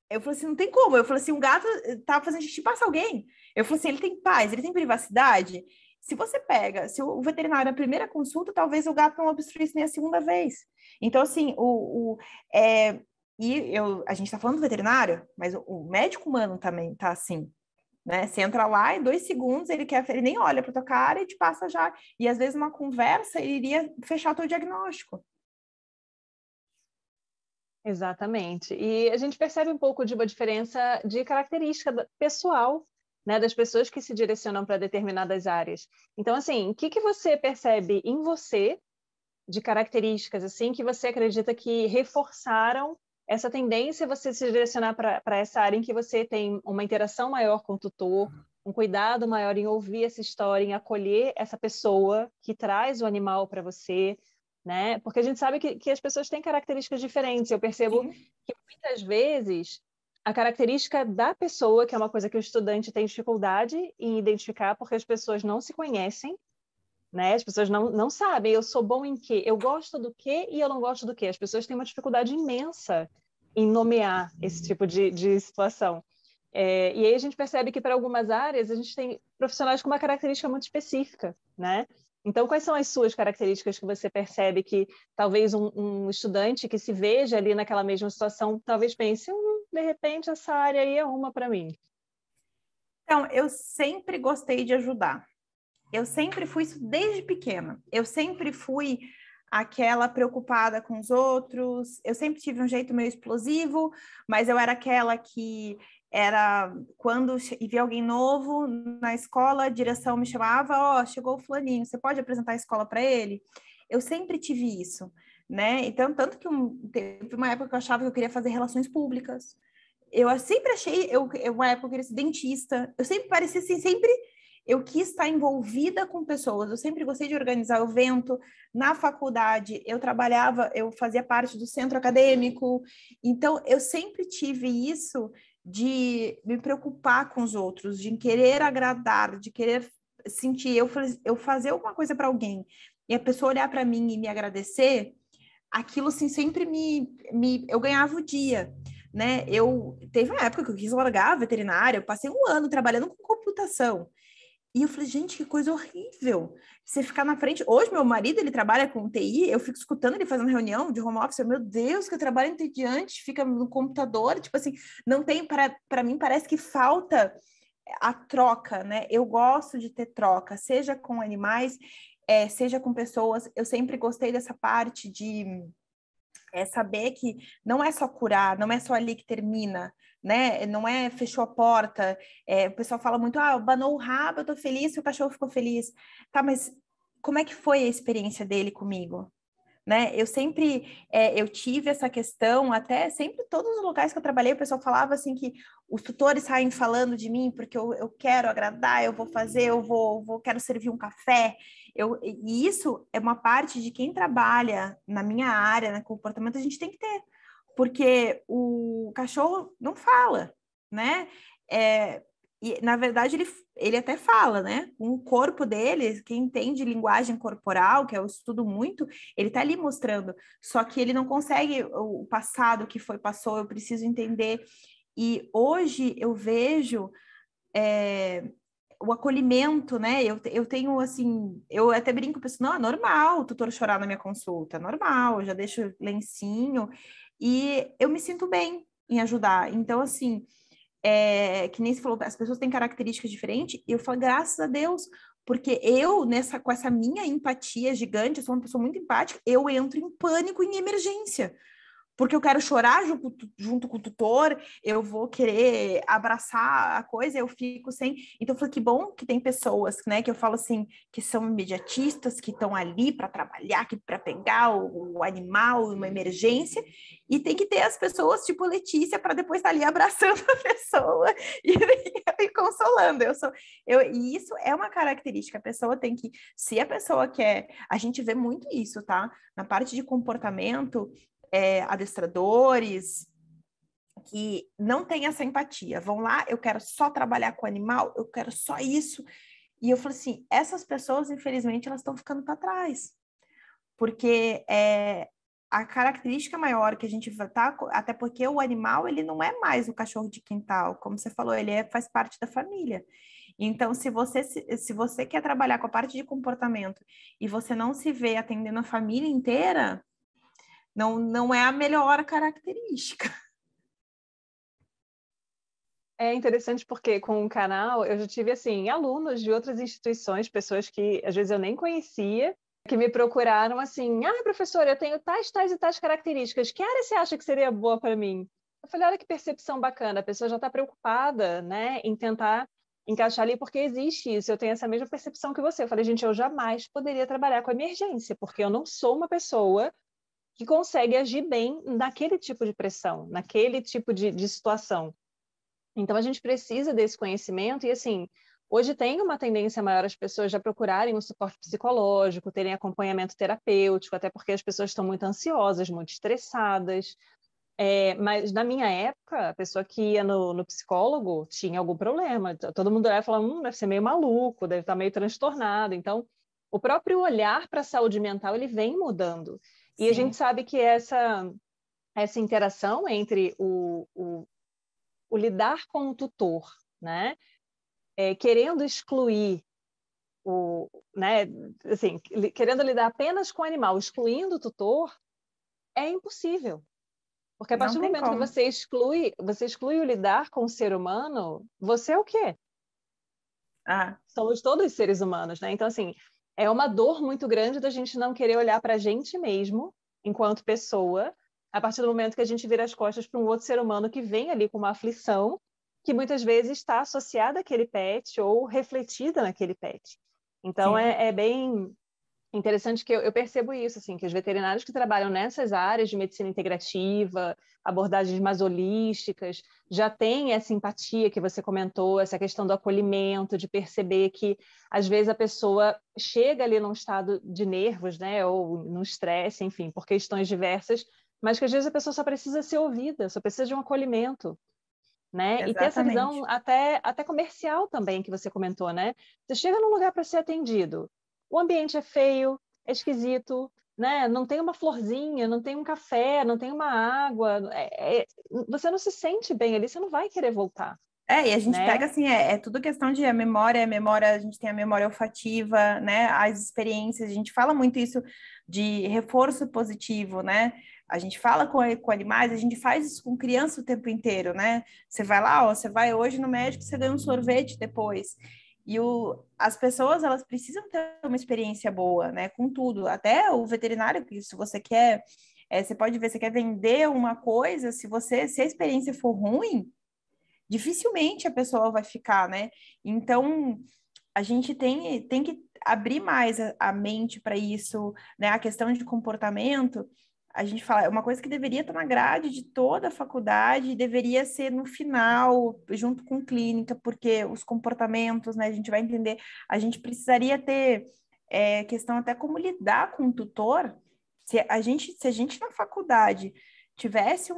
Eu falei assim, não tem como. Eu falei assim, um gato tava fazendo xixi, passa alguém. Eu falei assim, ele tem paz, ele tem privacidade. Se você pega, se o veterinário na primeira consulta, talvez o gato não obstruísse nem a segunda vez. Então, assim, a gente está falando do veterinário, mas o médico humano também tá assim, né? Você entra lá, em 2 segundos, ele nem olha para tua cara e te passa já. E às vezes, uma conversa, ele iria fechar o teu diagnóstico. Exatamente. E a gente percebe um pouco de uma diferença de característica pessoal, né, das pessoas que se direcionam para determinadas áreas. Então, assim, o que que você percebe em você de características assim que você acredita que reforçaram essa tendência a você se direcionar para essa área em que você tem uma interação maior com o tutor, um cuidado maior em ouvir essa história, em acolher essa pessoa que traz o animal para você, né? Porque a gente sabe que as pessoas têm características diferentes. Eu percebo Sim. que muitas vezes a característica da pessoa, que é uma coisa que o estudante tem dificuldade em identificar, porque as pessoas não se conhecem, né? As pessoas não sabem, eu sou bom em quê? Eu gosto do quê e eu não gosto do quê? As pessoas têm uma dificuldade imensa em nomear esse tipo de situação. E aí a gente percebe que para algumas áreas a gente tem profissionais com uma característica muito específica, né? Então, quais são as suas características que você percebe que talvez um estudante que se veja ali naquela mesma situação, talvez pense, de repente essa área aí é uma para mim? Então, eu sempre gostei de ajudar. Eu sempre fui isso desde pequena. Eu sempre fui aquela preocupada com os outros. Eu sempre tive um jeito meio explosivo, mas eu era aquela que era quando via alguém novo na escola, a direção me chamava, ó, chegou o fulaninho, você pode apresentar a escola para ele? Eu sempre tive isso, né? Então, tanto que teve uma época que eu achava que eu queria fazer relações públicas. Eu sempre achei, uma época eu queria ser dentista. Eu sempre parecia assim, sempre eu quis estar envolvida com pessoas, eu sempre gostei de organizar evento. Na faculdade, eu fazia parte do centro acadêmico, então eu sempre tive isso de me preocupar com os outros, de querer agradar, de querer sentir, eu fazer alguma coisa para alguém e a pessoa olhar para mim e me agradecer, aquilo assim sempre eu ganhava o dia. Né? Teve uma época que eu quis largar a veterinária, eu passei um ano trabalhando com computação. E eu falei, gente, que coisa horrível. Você ficar na frente. Hoje, meu marido, ele trabalha com TI, eu fico escutando ele fazendo reunião de home office. Meu Deus, que eu trabalho entediante, fica no computador. Tipo assim, não tem. Para mim, parece que falta a troca, né? Eu gosto de ter troca, seja com animais, seja com pessoas. Eu sempre gostei dessa parte de saber que não é só curar, não é só ali que termina, né? Não é fechou a porta. O pessoal fala muito, abanou o rabo, eu tô feliz se o cachorro ficou feliz. Tá, mas como é que foi a experiência dele comigo? Né? Eu tive essa questão, até sempre todos os locais que eu trabalhei, o pessoal falava assim que os tutores saem falando de mim porque eu quero agradar, eu vou fazer, quero servir um café. E isso é uma parte de quem trabalha na minha área, né, comportamento, a gente tem que ter, porque o cachorro não fala, né? E, na verdade, ele até fala, né? O corpo dele, quem entende linguagem corporal, que eu estudo muito, ele tá ali mostrando. Só que ele não consegue o passado que passou, eu preciso entender. E hoje eu vejo o acolhimento, né? Eu tenho, assim, eu até brinco, penso, não, é normal o tutor chorar na minha consulta, é normal, eu já deixo lencinho. E eu me sinto bem em ajudar. Então, assim, que nem você falou, as pessoas têm características diferentes, e eu falo, graças a Deus, porque com essa minha empatia gigante, eu sou uma pessoa muito empática, eu entro em pânico em emergência, porque eu quero chorar junto com o tutor, eu vou querer abraçar a coisa, eu fico sem. Então, eu falei que bom que tem pessoas, né, que eu falo assim, que são imediatistas, que estão ali para trabalhar, para pegar o animal, uma emergência, e tem que ter as pessoas tipo Letícia para depois estar ali abraçando a pessoa e consolando. E isso é uma característica, a pessoa tem que, se a pessoa quer, a gente vê muito isso, tá? Na parte de comportamento, adestradores, que não têm essa empatia. Vão lá, eu quero só trabalhar com animal, eu quero só isso. E eu falo assim, essas pessoas, infelizmente, elas estão ficando para trás. Porque a característica maior que a gente vai estar, até porque o animal, ele não é mais o cachorro de quintal, como você falou, ele faz parte da família. Então, se você quer trabalhar com a parte de comportamento e você não se vê atendendo a família inteira, não é a melhor característica. É interessante porque com o canal eu já tive assim alunos de outras instituições, pessoas que às vezes eu nem conhecia, que me procuraram assim: "Ah, professora, eu tenho tais, tais e tais características. Que área você acha que seria boa para mim?" Eu falei: "Olha que percepção bacana. A pessoa já está preocupada, né, em tentar encaixar ali porque existe isso. Eu tenho essa mesma percepção que você." Eu falei: "Gente, eu jamais poderia trabalhar com emergência, porque eu não sou uma pessoa que consegue agir bem naquele tipo de pressão, naquele tipo de situação." Então, a gente precisa desse conhecimento e, assim, hoje tem uma tendência maior as pessoas já procurarem um suporte psicológico, terem acompanhamento terapêutico, até porque as pessoas estão muito ansiosas, muito estressadas. Mas, na minha época, a pessoa que ia no psicólogo tinha algum problema. Todo mundo olhava e falava, deve ser meio maluco, deve estar meio transtornado. Então, o próprio olhar para a saúde mental, ele vem mudando. E a gente Sim, sabe que essa interação entre o lidar com o tutor, né? Querendo excluir né? Assim, querendo lidar apenas com o animal, excluindo o tutor, é impossível. Porque a não partir do tem momento que como. você exclui o lidar com o ser humano, você é o quê? Ah, Somos todos seres humanos, né? Então, assim, é uma dor muito grande da gente não querer olhar para a gente mesmo, enquanto pessoa, a partir do momento que a gente vira as costas para um outro ser humano que vem ali com uma aflição, que muitas vezes está associada àquele pet ou refletida naquele pet. Então, sim. é bem interessante que eu percebo isso, assim, que os veterinários que trabalham nessas áreas de medicina integrativa, abordagens mais holísticas, já têm essa empatia que você comentou, essa questão do acolhimento, de perceber que, às vezes, a pessoa chega ali num estado de nervos, né, ou num estresse, enfim, por questões diversas, mas que, às vezes, a pessoa só precisa ser ouvida, só precisa de um acolhimento, né? E ter essa visão Exatamente. até comercial também, que você comentou, né? Você chega num lugar para ser atendido, o ambiente é feio, é esquisito, né? Não tem uma florzinha, não tem um café, não tem uma água, você não se sente bem ali, você não vai querer voltar, E a gente né? pega assim, é tudo questão de a memória, a gente tem a memória olfativa, né? As experiências, a gente fala muito isso de reforço positivo, né? A gente fala com animais, a gente faz isso com criança o tempo inteiro, né? Você vai lá, ó, você vai hoje no médico, você ganha um sorvete depois. E as pessoas, elas precisam ter uma experiência boa, né? Com tudo. Até o veterinário, que se você quer, você pode ver, você quer vender uma coisa, se a experiência for ruim, dificilmente a pessoa vai ficar, né? Então, a gente tem que abrir mais a mente para isso, né? A questão de comportamento, a gente fala, é uma coisa que deveria estar na grade de toda a faculdade, deveria ser no final, junto com clínica, porque os comportamentos, né? A gente vai entender, a gente precisaria ter questão até como lidar com o tutor, se a gente na faculdade tivesse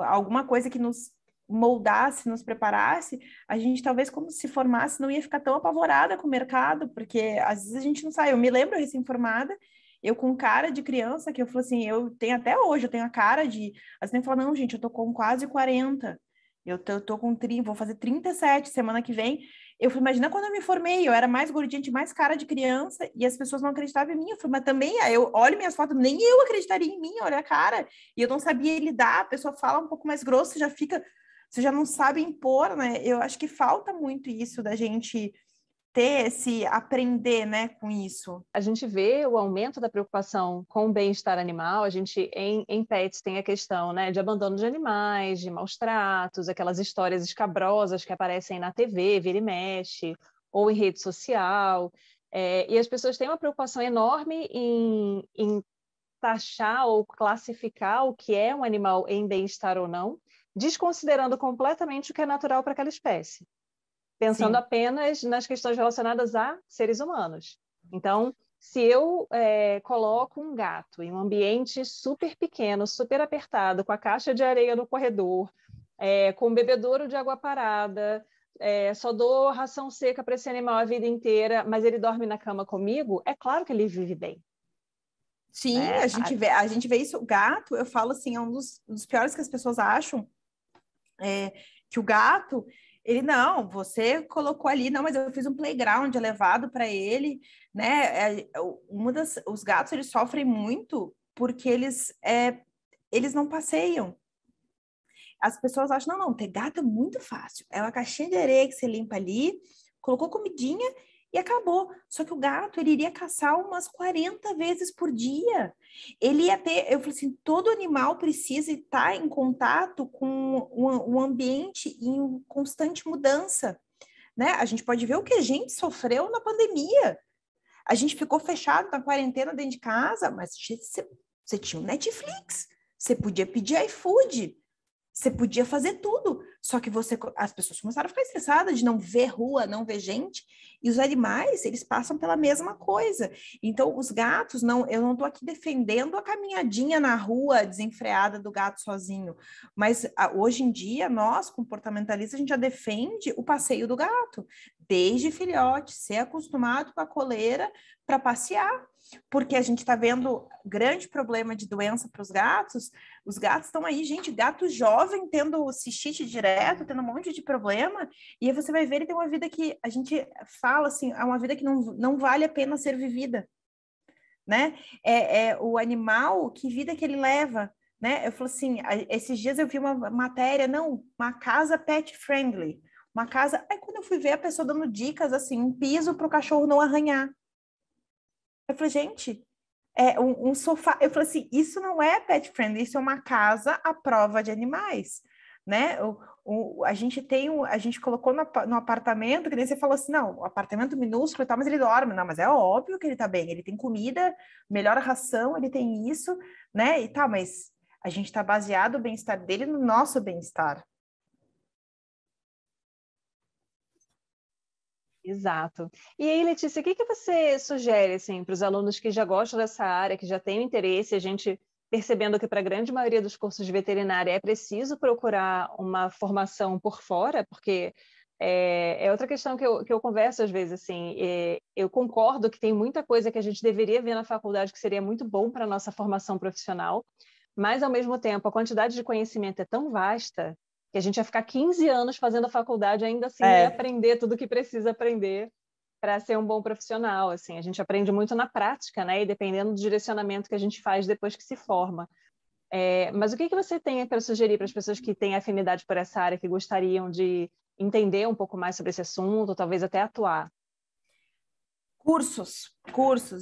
alguma coisa que nos moldasse, nos preparasse, a gente talvez quando se formasse não ia ficar tão apavorada com o mercado, porque às vezes a gente não sabe. Eu me lembro recém-formada, eu com cara de criança, que eu falo assim, eu tenho até hoje, eu tenho a cara de, assim, eu falo, não, gente, eu tô com quase 40, eu tô com 30, vou fazer 37 semana que vem. Eu falei, imagina quando eu me formei, eu era mais gordinha, tinha mais cara de criança, e as pessoas não acreditavam em mim. Eu falei, mas também, aí eu olho minhas fotos, nem eu acreditaria em mim, olha a cara. E eu não sabia lidar, a pessoa fala um pouco mais grosso, já fica, você já não sabe impor, né? Eu acho que falta muito isso da gente ter esse aprender, né, com isso. A gente vê o aumento da preocupação com o bem-estar animal, a gente, em pets, tem a questão, né, de abandono de animais, de maus tratos, aquelas histórias escabrosas que aparecem na TV, vira e mexe, ou em rede social, e as pessoas têm uma preocupação enorme em taxar ou classificar o que é um animal em bem-estar ou não, desconsiderando completamente o que é natural para aquela espécie, pensando Sim, apenas nas questões relacionadas a seres humanos. Então, Se eu coloco um gato em um ambiente super pequeno, super apertado, com a caixa de areia no corredor, com um bebedouro de água parada, só dou ração seca para esse animal a vida inteira, mas ele dorme na cama comigo, é claro que ele vive bem. Sim, Né? a gente vê isso. O gato, eu falo assim, é um dos piores que as pessoas acham, que o gato, ele não, você colocou ali, não, mas eu fiz um playground elevado para ele, né? Os gatos, eles sofrem muito porque eles não passeiam. As pessoas acham, não, ter gato é muito fácil. É uma caixinha de areia que você limpa ali, colocou comidinha e acabou. Só que o gato, ele iria caçar umas 40 vezes por dia. Ele ia ter, eu falei assim, todo animal precisa estar em contato com um ambiente em constante mudança, né? A gente pode ver o que a gente sofreu na pandemia. A gente ficou fechado na quarentena dentro de casa, mas você tinha o Netflix, você podia pedir iFood, você podia fazer tudo, só que as pessoas começaram a ficar estressadas de não ver rua, não ver gente, e os animais, eles passam pela mesma coisa. Então, os gatos, não, eu não estou aqui defendendo a caminhadinha na rua desenfreada do gato sozinho, mas hoje em dia, nós, comportamentalistas, a gente já defende o passeio do gato, desde filhote, ser acostumado com a coleira para passear, porque a gente está vendo grande problema de doença para os gatos. Os gatos estão aí, gente, gato jovem tendo cistite direto, tendo um monte de problema, e aí você vai ver, ele tem uma vida que a gente fala assim, é uma vida que não vale a pena ser vivida, né? É o animal, que vida que ele leva, né? Eu falo assim, esses dias eu vi uma matéria, não, uma casa pet friendly, uma casa, aí quando eu fui ver a pessoa dando dicas, assim, um piso para o cachorro não arranhar. Eu falei, gente, um sofá. Eu falei assim, isso não é pet friendly, isso é uma casa à prova de animais, né? A gente a gente colocou no apartamento, que nem você falou assim, não, o apartamento minúsculo e tal, mas ele dorme. Não, mas é óbvio que ele tá bem, ele tem comida, melhor ração, ele tem isso, né? E tal, mas a gente tá baseado o bem-estar dele no nosso bem-estar. Exato. E aí, Letícia, o que você sugere assim, para os alunos que já gostam dessa área, que já têm interesse, a gente percebendo que para a grande maioria dos cursos de veterinária é preciso procurar uma formação por fora, porque outra questão que eu converso às vezes, assim, eu concordo que tem muita coisa que a gente deveria ver na faculdade que seria muito bom para a nossa formação profissional, mas, ao mesmo tempo, a quantidade de conhecimento é tão vasta que a gente vai ficar 15 anos fazendo a faculdade, ainda assim não ia aprender tudo o que precisa aprender para ser um bom profissional. Assim, a gente aprende muito na prática, né? E dependendo do direcionamento que a gente faz depois que se forma. Mas o que você tem para sugerir para as pessoas que têm afinidade por essa área, que gostariam de entender um pouco mais sobre esse assunto, ou talvez até atuar? Cursos,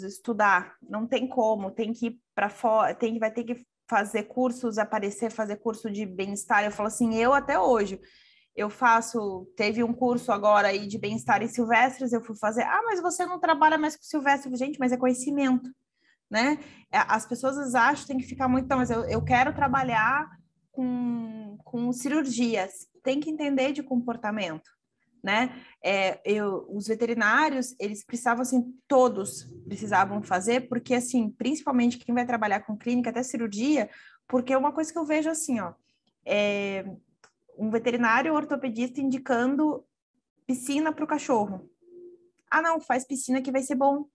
estudar, não tem como, tem que ir para fora, vai ter que fazer cursos, fazer curso de bem-estar. Eu falo assim, eu até hoje, teve um curso agora aí de bem-estar em silvestres, eu fui fazer, mas você não trabalha mais com silvestre, gente, mas é conhecimento, né? As pessoas acham que tem que ficar muito, não, mas eu quero trabalhar com cirurgias, tem que entender de comportamento, né? Os veterinários, eles precisavam, assim, todos precisavam fazer, porque, assim, principalmente quem vai trabalhar com clínica, até cirurgia, porque uma coisa que eu vejo, assim, ó, um veterinário ortopedista indicando piscina para o cachorro. Ah, não, faz piscina que vai ser bom.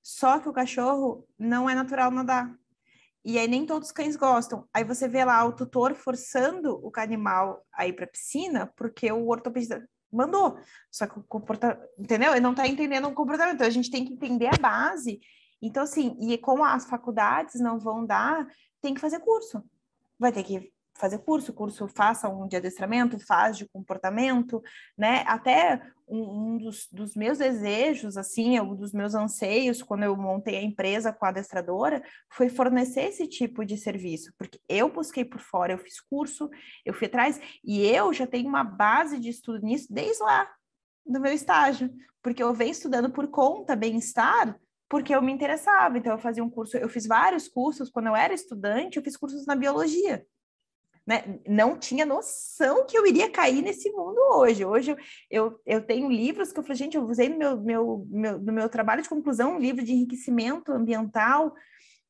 Só que o cachorro não é natural nadar. E aí nem todos os cães gostam. Aí você vê lá o tutor forçando o animal a ir para a piscina porque o ortopedista mandou. Só que o comportamento, entendeu? Ele não está entendendo o comportamento. Então a gente tem que entender a base. Então, assim, e como as faculdades não vão dar, tem que fazer curso. Vai ter que fazer curso faça um de adestramento, faz de comportamento, né? Até um dos meus desejos, assim, um dos meus anseios, quando eu montei a empresa com a adestradora, foi fornecer esse tipo de serviço, porque eu busquei por fora, eu fiz curso, eu fui atrás, e eu já tenho uma base de estudo nisso desde lá, do meu estágio, porque eu venho estudando por conta, bem-estar, porque eu me interessava, então eu fazia um curso, eu fiz vários cursos, quando eu era estudante, eu fiz cursos na biologia, né? Não tinha noção que eu iria cair nesse mundo hoje. Hoje eu tenho livros que eu falei, gente, eu usei no meu trabalho de conclusão, um livro de enriquecimento ambiental,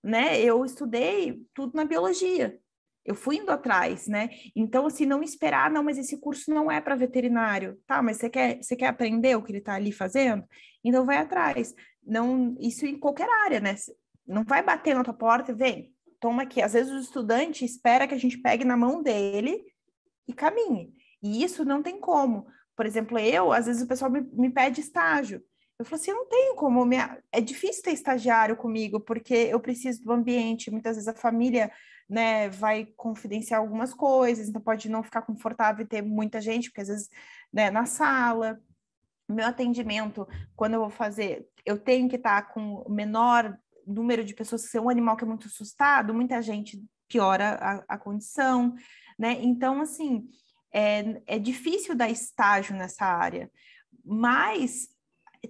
né? Eu estudei tudo na biologia. Eu fui indo atrás, né? Então, assim, não esperar, não, mas esse curso não é para veterinário. Tá, mas você quer aprender o que ele está ali fazendo? Então, vai atrás. Não, isso em qualquer área, né? Não vai bater na tua porta e vem, toma aqui. Às vezes o estudante espera que a gente pegue na mão dele e caminhe. E isso não tem como. Por exemplo, às vezes o pessoal me pede estágio. Eu falo assim, eu não tenho como, é difícil ter estagiário comigo, porque eu preciso do ambiente, muitas vezes a família, né, vai confidenciar algumas coisas, então pode não ficar confortável ter muita gente, porque às vezes, né, na sala, meu atendimento, quando eu vou fazer, eu tenho que estar com o menor número de pessoas, se é um animal que é muito assustado, muita gente piora a condição, né, então, assim, é difícil dar estágio nessa área, mas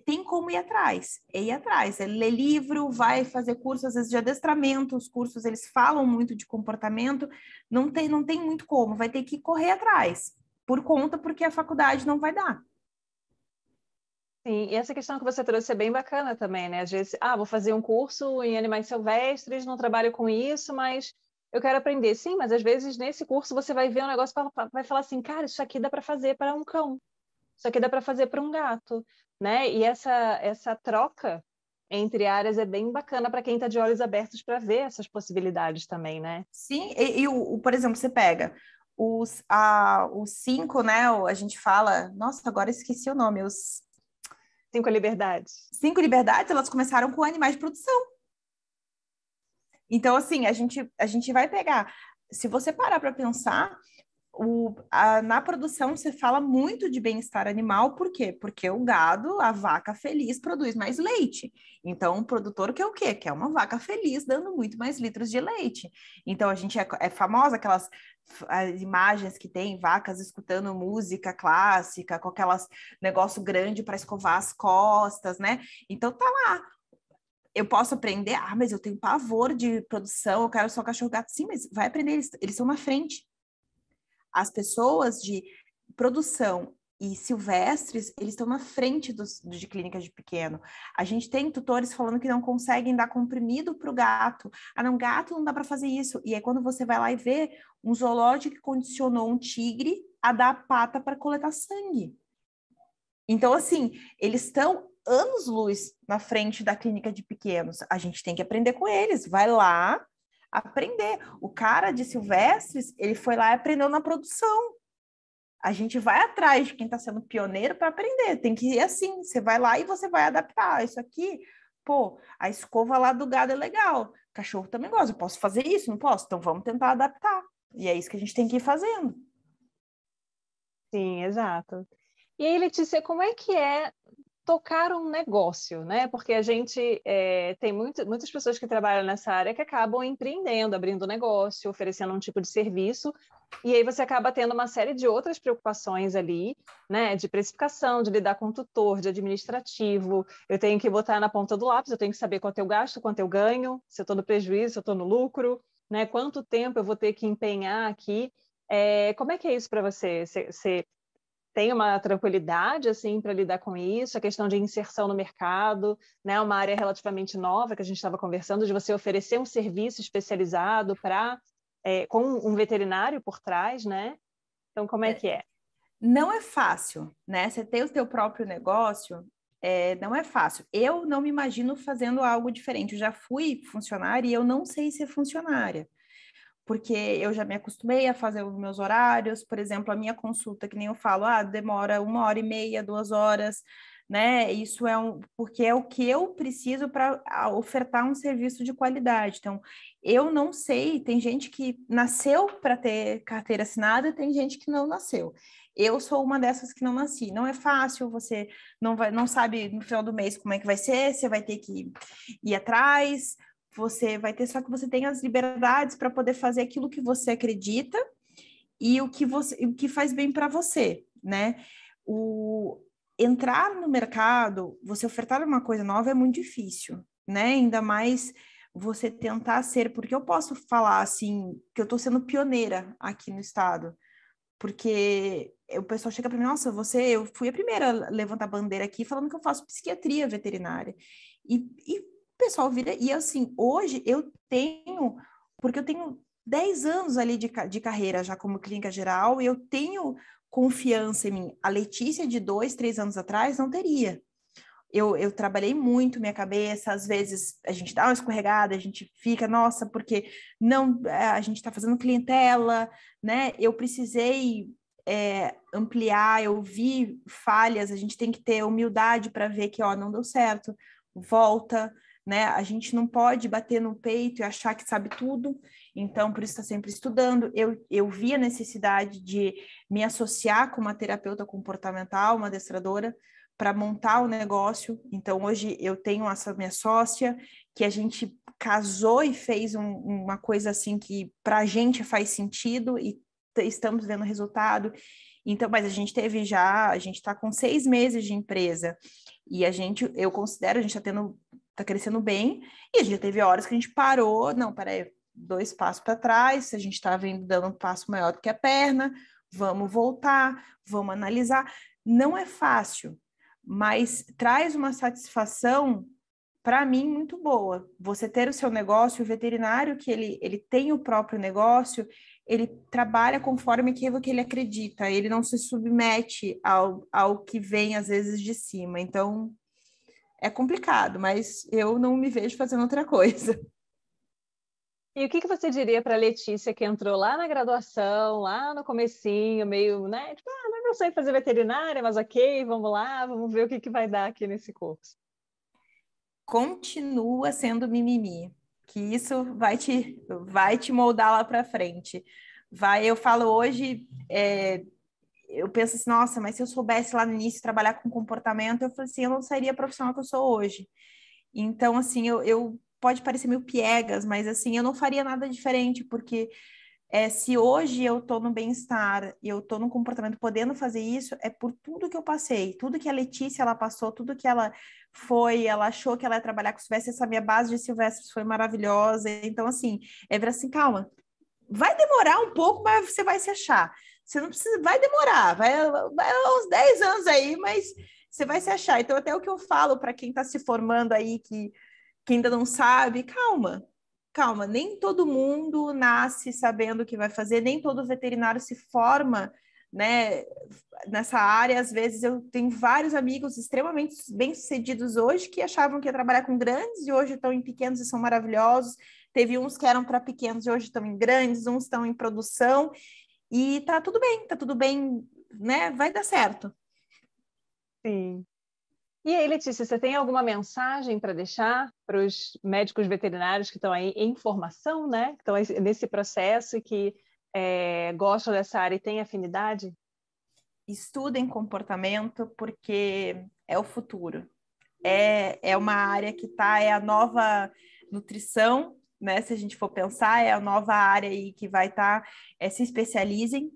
tem como ir atrás, é ler livro, vai fazer curso, às vezes de adestramento, os cursos eles falam muito de comportamento, não tem muito como, vai ter que correr atrás, por conta, porque a faculdade não vai dar. Sim, e essa questão que você trouxe é bem bacana também, né? Às vezes, vou fazer um curso em animais silvestres, não trabalho com isso, mas eu quero aprender. Sim, mas às vezes nesse curso você vai ver um negócio e vai falar assim, cara, isso aqui dá para fazer para um cão, isso aqui dá para fazer para um gato, né? E essa troca entre áreas é bem bacana para quem está de olhos abertos para ver essas possibilidades também, né? Sim, por exemplo, você pega os 5, né? A gente fala, nossa, agora esqueci o nome, os 5 liberdades. 5 liberdades, elas começaram com animais de produção. Então, assim, a gente vai pegar. Se você parar para pensar, na produção você fala muito de bem-estar animal, por quê? Porque o gado, a vaca feliz, produz mais leite. Então, o produtor quer o quê? Quer uma vaca feliz dando muito mais litros de leite. Então, a gente é famosa aquelas as imagens que tem vacas escutando música clássica, com aquelas negócio grande para escovar as costas, né? Então, tá lá. Eu posso aprender, mas eu tenho pavor de produção, eu quero só cachorro gato. Sim, mas vai aprender, eles estão na frente. As pessoas de produção e silvestres, eles estão na frente de clínicas de pequeno. A gente tem tutores falando que não conseguem dar comprimido para o gato. Não, gato não dá para fazer isso. E aí, quando você vai lá e vê, um zoológico que condicionou um tigre a dar pata para coletar sangue. Então, assim, eles estão anos-luz na frente da clínica de pequenos. A gente tem que aprender com eles. Vai lá aprender. O cara de silvestres, ele foi lá e aprendeu na produção. A gente vai atrás de quem está sendo pioneiro para aprender. Tem que ir assim, você vai lá e você vai adaptar. Isso aqui, pô, a escova lá do gado é legal. Cachorro também gosta. Eu posso fazer isso? Não posso? Então vamos tentar adaptar. E é isso que a gente tem que ir fazendo. Sim, exato. E aí, Letícia, como é que é tocar um negócio, né? Porque a gente tem muitas pessoas que trabalham nessa área que acabam empreendendo, abrindo negócio, oferecendo um tipo de serviço, e aí você acaba tendo uma série de outras preocupações ali, né? De precificação, de lidar com tutor, de administrativo. Eu tenho que botar na ponta do lápis, eu tenho que saber quanto eu gasto, quanto eu ganho, se eu estou no prejuízo, se eu estou no lucro, né? Quanto tempo eu vou ter que empenhar aqui. Como é que é isso para você? Você tem uma tranquilidade assim para lidar com isso, a questão de inserção no mercado, né? Uma área relativamente nova que a gente estava conversando, de você oferecer um serviço especializado com um veterinário por trás, né? Então, como é que é? Não é fácil, né? Você ter o teu próprio negócio, não é fácil. Eu não me imagino fazendo algo diferente. Eu já fui funcionária e eu não sei ser funcionária, porque eu já me acostumei a fazer os meus horários. Por exemplo, a minha consulta, que nem eu falo, demora 1h30, 2 horas, né? Isso porque é o que eu preciso para ofertar um serviço de qualidade. Então, eu não sei, tem gente que nasceu para ter carteira assinada e tem gente que não nasceu. Eu sou uma dessas que não nasci. Não é fácil, você não sabe no final do mês como é que vai ser, você vai ter que ir atrás, você vai ter, só que você tem as liberdades para poder fazer aquilo que você acredita e o que faz bem para você, né? Entrar no mercado, você ofertar uma coisa nova é muito difícil, né? Ainda mais você tentar ser, porque eu posso falar assim, que eu estou sendo pioneira aqui no estado, porque o pessoal chega para mim, nossa, eu fui a primeira a levantar a bandeira aqui falando que eu faço psiquiatria veterinária. E o pessoal vira, e assim, hoje porque eu tenho 10 anos ali de carreira já como clínica geral, e eu tenho confiança em mim. A Letícia de 2, 3 anos atrás não teria. Eu trabalhei muito minha cabeça, às vezes a gente dá uma escorregada, a gente fica, nossa, porque não, a gente está fazendo clientela, né? Eu precisei ampliar, eu vi falhas, a gente tem que ter humildade para ver que, ó, não deu certo, volta, né? A gente não pode bater no peito e achar que sabe tudo, então por isso está sempre estudando. Eu vi a necessidade de me associar com uma terapeuta comportamental, uma adestradora, para montar o negócio. Então, hoje eu tenho essa minha sócia, que a gente casou e fez uma coisa assim que para a gente faz sentido e estamos vendo resultado. Então, mas a gente está com 6 meses de empresa e eu considero, a gente está crescendo bem, e a gente já teve horas que a gente parou, não, peraí, 2 passos para trás, a gente está dando um passo maior do que a perna, vamos voltar, vamos analisar. Não é fácil, mas traz uma satisfação para mim muito boa. Você ter o seu negócio, o veterinário que ele tem o próprio negócio, ele trabalha conforme aquilo que ele acredita, ele não se submete ao que vem às vezes de cima. Então é complicado, mas eu não me vejo fazendo outra coisa. E o que você diria para a Letícia que entrou lá na graduação, lá no comecinho, meio, né? Tipo, mas eu sei fazer veterinária, mas ok, vamos lá, vamos ver o que vai dar aqui nesse curso. Continua sendo mimimi, que isso vai te moldar lá para frente. Eu falo hoje, eu penso assim, nossa, mas se eu soubesse lá no início trabalhar com comportamento, eu falei assim, eu não seria a profissional que eu sou hoje. Então, assim, eu pode parecer meio piegas, mas assim, eu não faria nada diferente, porque se hoje eu estou no bem-estar e eu estou no comportamento podendo fazer isso, é por tudo que eu passei, tudo que a Letícia ela passou, tudo que ela achou que ela ia trabalhar com Silvestre, essa minha base de Silvestre foi maravilhosa. Então, assim, ver assim, calma, vai demorar um pouco, mas você vai se achar. Você não precisa, vai demorar, vai uns 10 anos aí, mas você vai se achar. Então, até o que eu falo para quem está se formando aí, que ainda não sabe, calma, nem todo mundo nasce sabendo o que vai fazer, nem todo veterinário se forma, né, nessa área. Às vezes eu tenho vários amigos extremamente bem-sucedidos hoje que achavam que ia trabalhar com grandes e hoje estão em pequenos e são maravilhosos. Teve uns que eram para pequenos e hoje estão em grandes, uns estão em produção e tá tudo bem, né? Vai dar certo. Sim. E aí, Letícia, você tem alguma mensagem para deixar para os médicos veterinários que estão aí em formação, né? Que estão nesse processo e que gostam dessa área e têm afinidade? Estudem comportamento, porque é o futuro. É uma área que é a nova nutrição, né? Se a gente for pensar, é a nova área aí que vai estar, se especializem,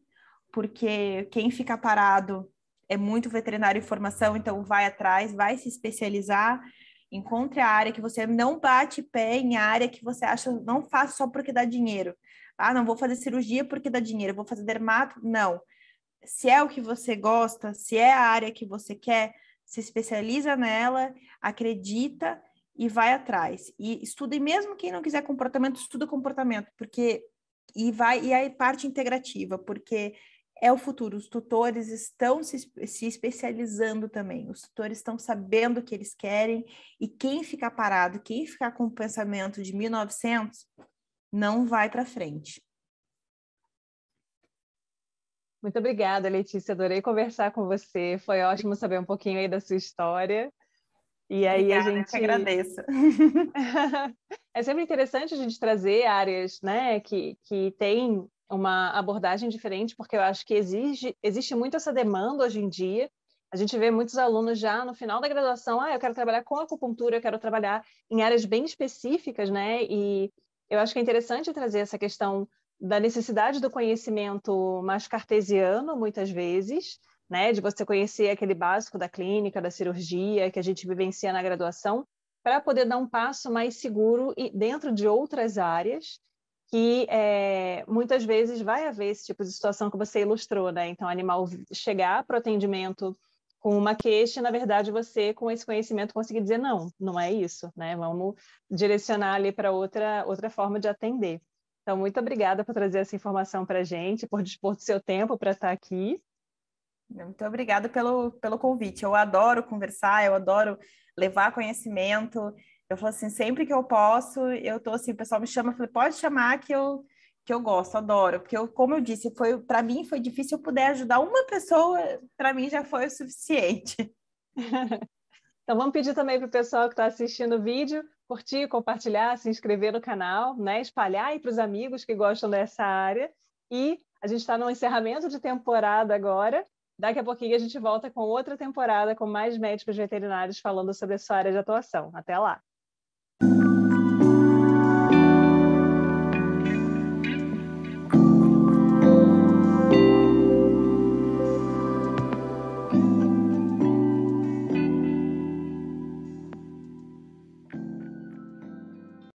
porque quem fica parado é muito veterinário em formação, então vai atrás, vai se especializar, encontre a área que você não bate pé em área que você acha, não faça só porque dá dinheiro. Ah, não vou fazer cirurgia porque dá dinheiro, vou fazer dermato, não. Se é o que você gosta, se é a área que você quer, se especializa nela, acredita e vai atrás. E estuda, e mesmo quem não quiser comportamento, estuda comportamento, porque e a parte integrativa, porque é o futuro. Os tutores estão se especializando também. Os tutores estão sabendo o que eles querem, e quem ficar parado, quem ficar com o pensamento de 1900, não vai para frente. Muito obrigada, Letícia. Adorei conversar com você. Foi ótimo saber um pouquinho aí da sua história. E aí Obrigada, a gente... eu que agradeço. É sempre interessante a gente trazer áreas, né, que têm uma abordagem diferente, porque eu acho que existe muito essa demanda hoje em dia. A gente vê muitos alunos já no final da graduação, eu quero trabalhar com acupuntura, eu quero trabalhar em áreas bem específicas, né? E eu acho que é interessante trazer essa questão da necessidade do conhecimento mais cartesiano, muitas vezes, né? De você conhecer aquele básico da clínica, da cirurgia, que a gente vivencia na graduação, para poder dar um passo mais seguro e dentro de outras áreas que muitas vezes vai haver esse tipo de situação que você ilustrou, né? Então, o animal chegar para o atendimento com uma queixa, na verdade, você, com esse conhecimento, conseguir dizer não, não é isso, né? Vamos direcionar ali para outra forma de atender. Então, muito obrigada por trazer essa informação para a gente, por dispor do seu tempo para estar aqui. Muito obrigada pelo convite. Eu adoro conversar, eu adoro levar conhecimento. Eu falo assim, sempre que eu posso, eu tô assim, o pessoal me chama, eu falei, pode chamar que eu gosto, adoro. Porque, como eu disse, para mim foi difícil eu puder ajudar uma pessoa, para mim já foi o suficiente. Então, vamos pedir também para o pessoal que está assistindo o vídeo curtir, compartilhar, se inscrever no canal, né? Espalhar aí para os amigos que gostam dessa área. E a gente está no encerramento de temporada agora. Daqui a pouquinho a gente volta com outra temporada com mais médicos veterinários falando sobre a sua área de atuação. Até lá!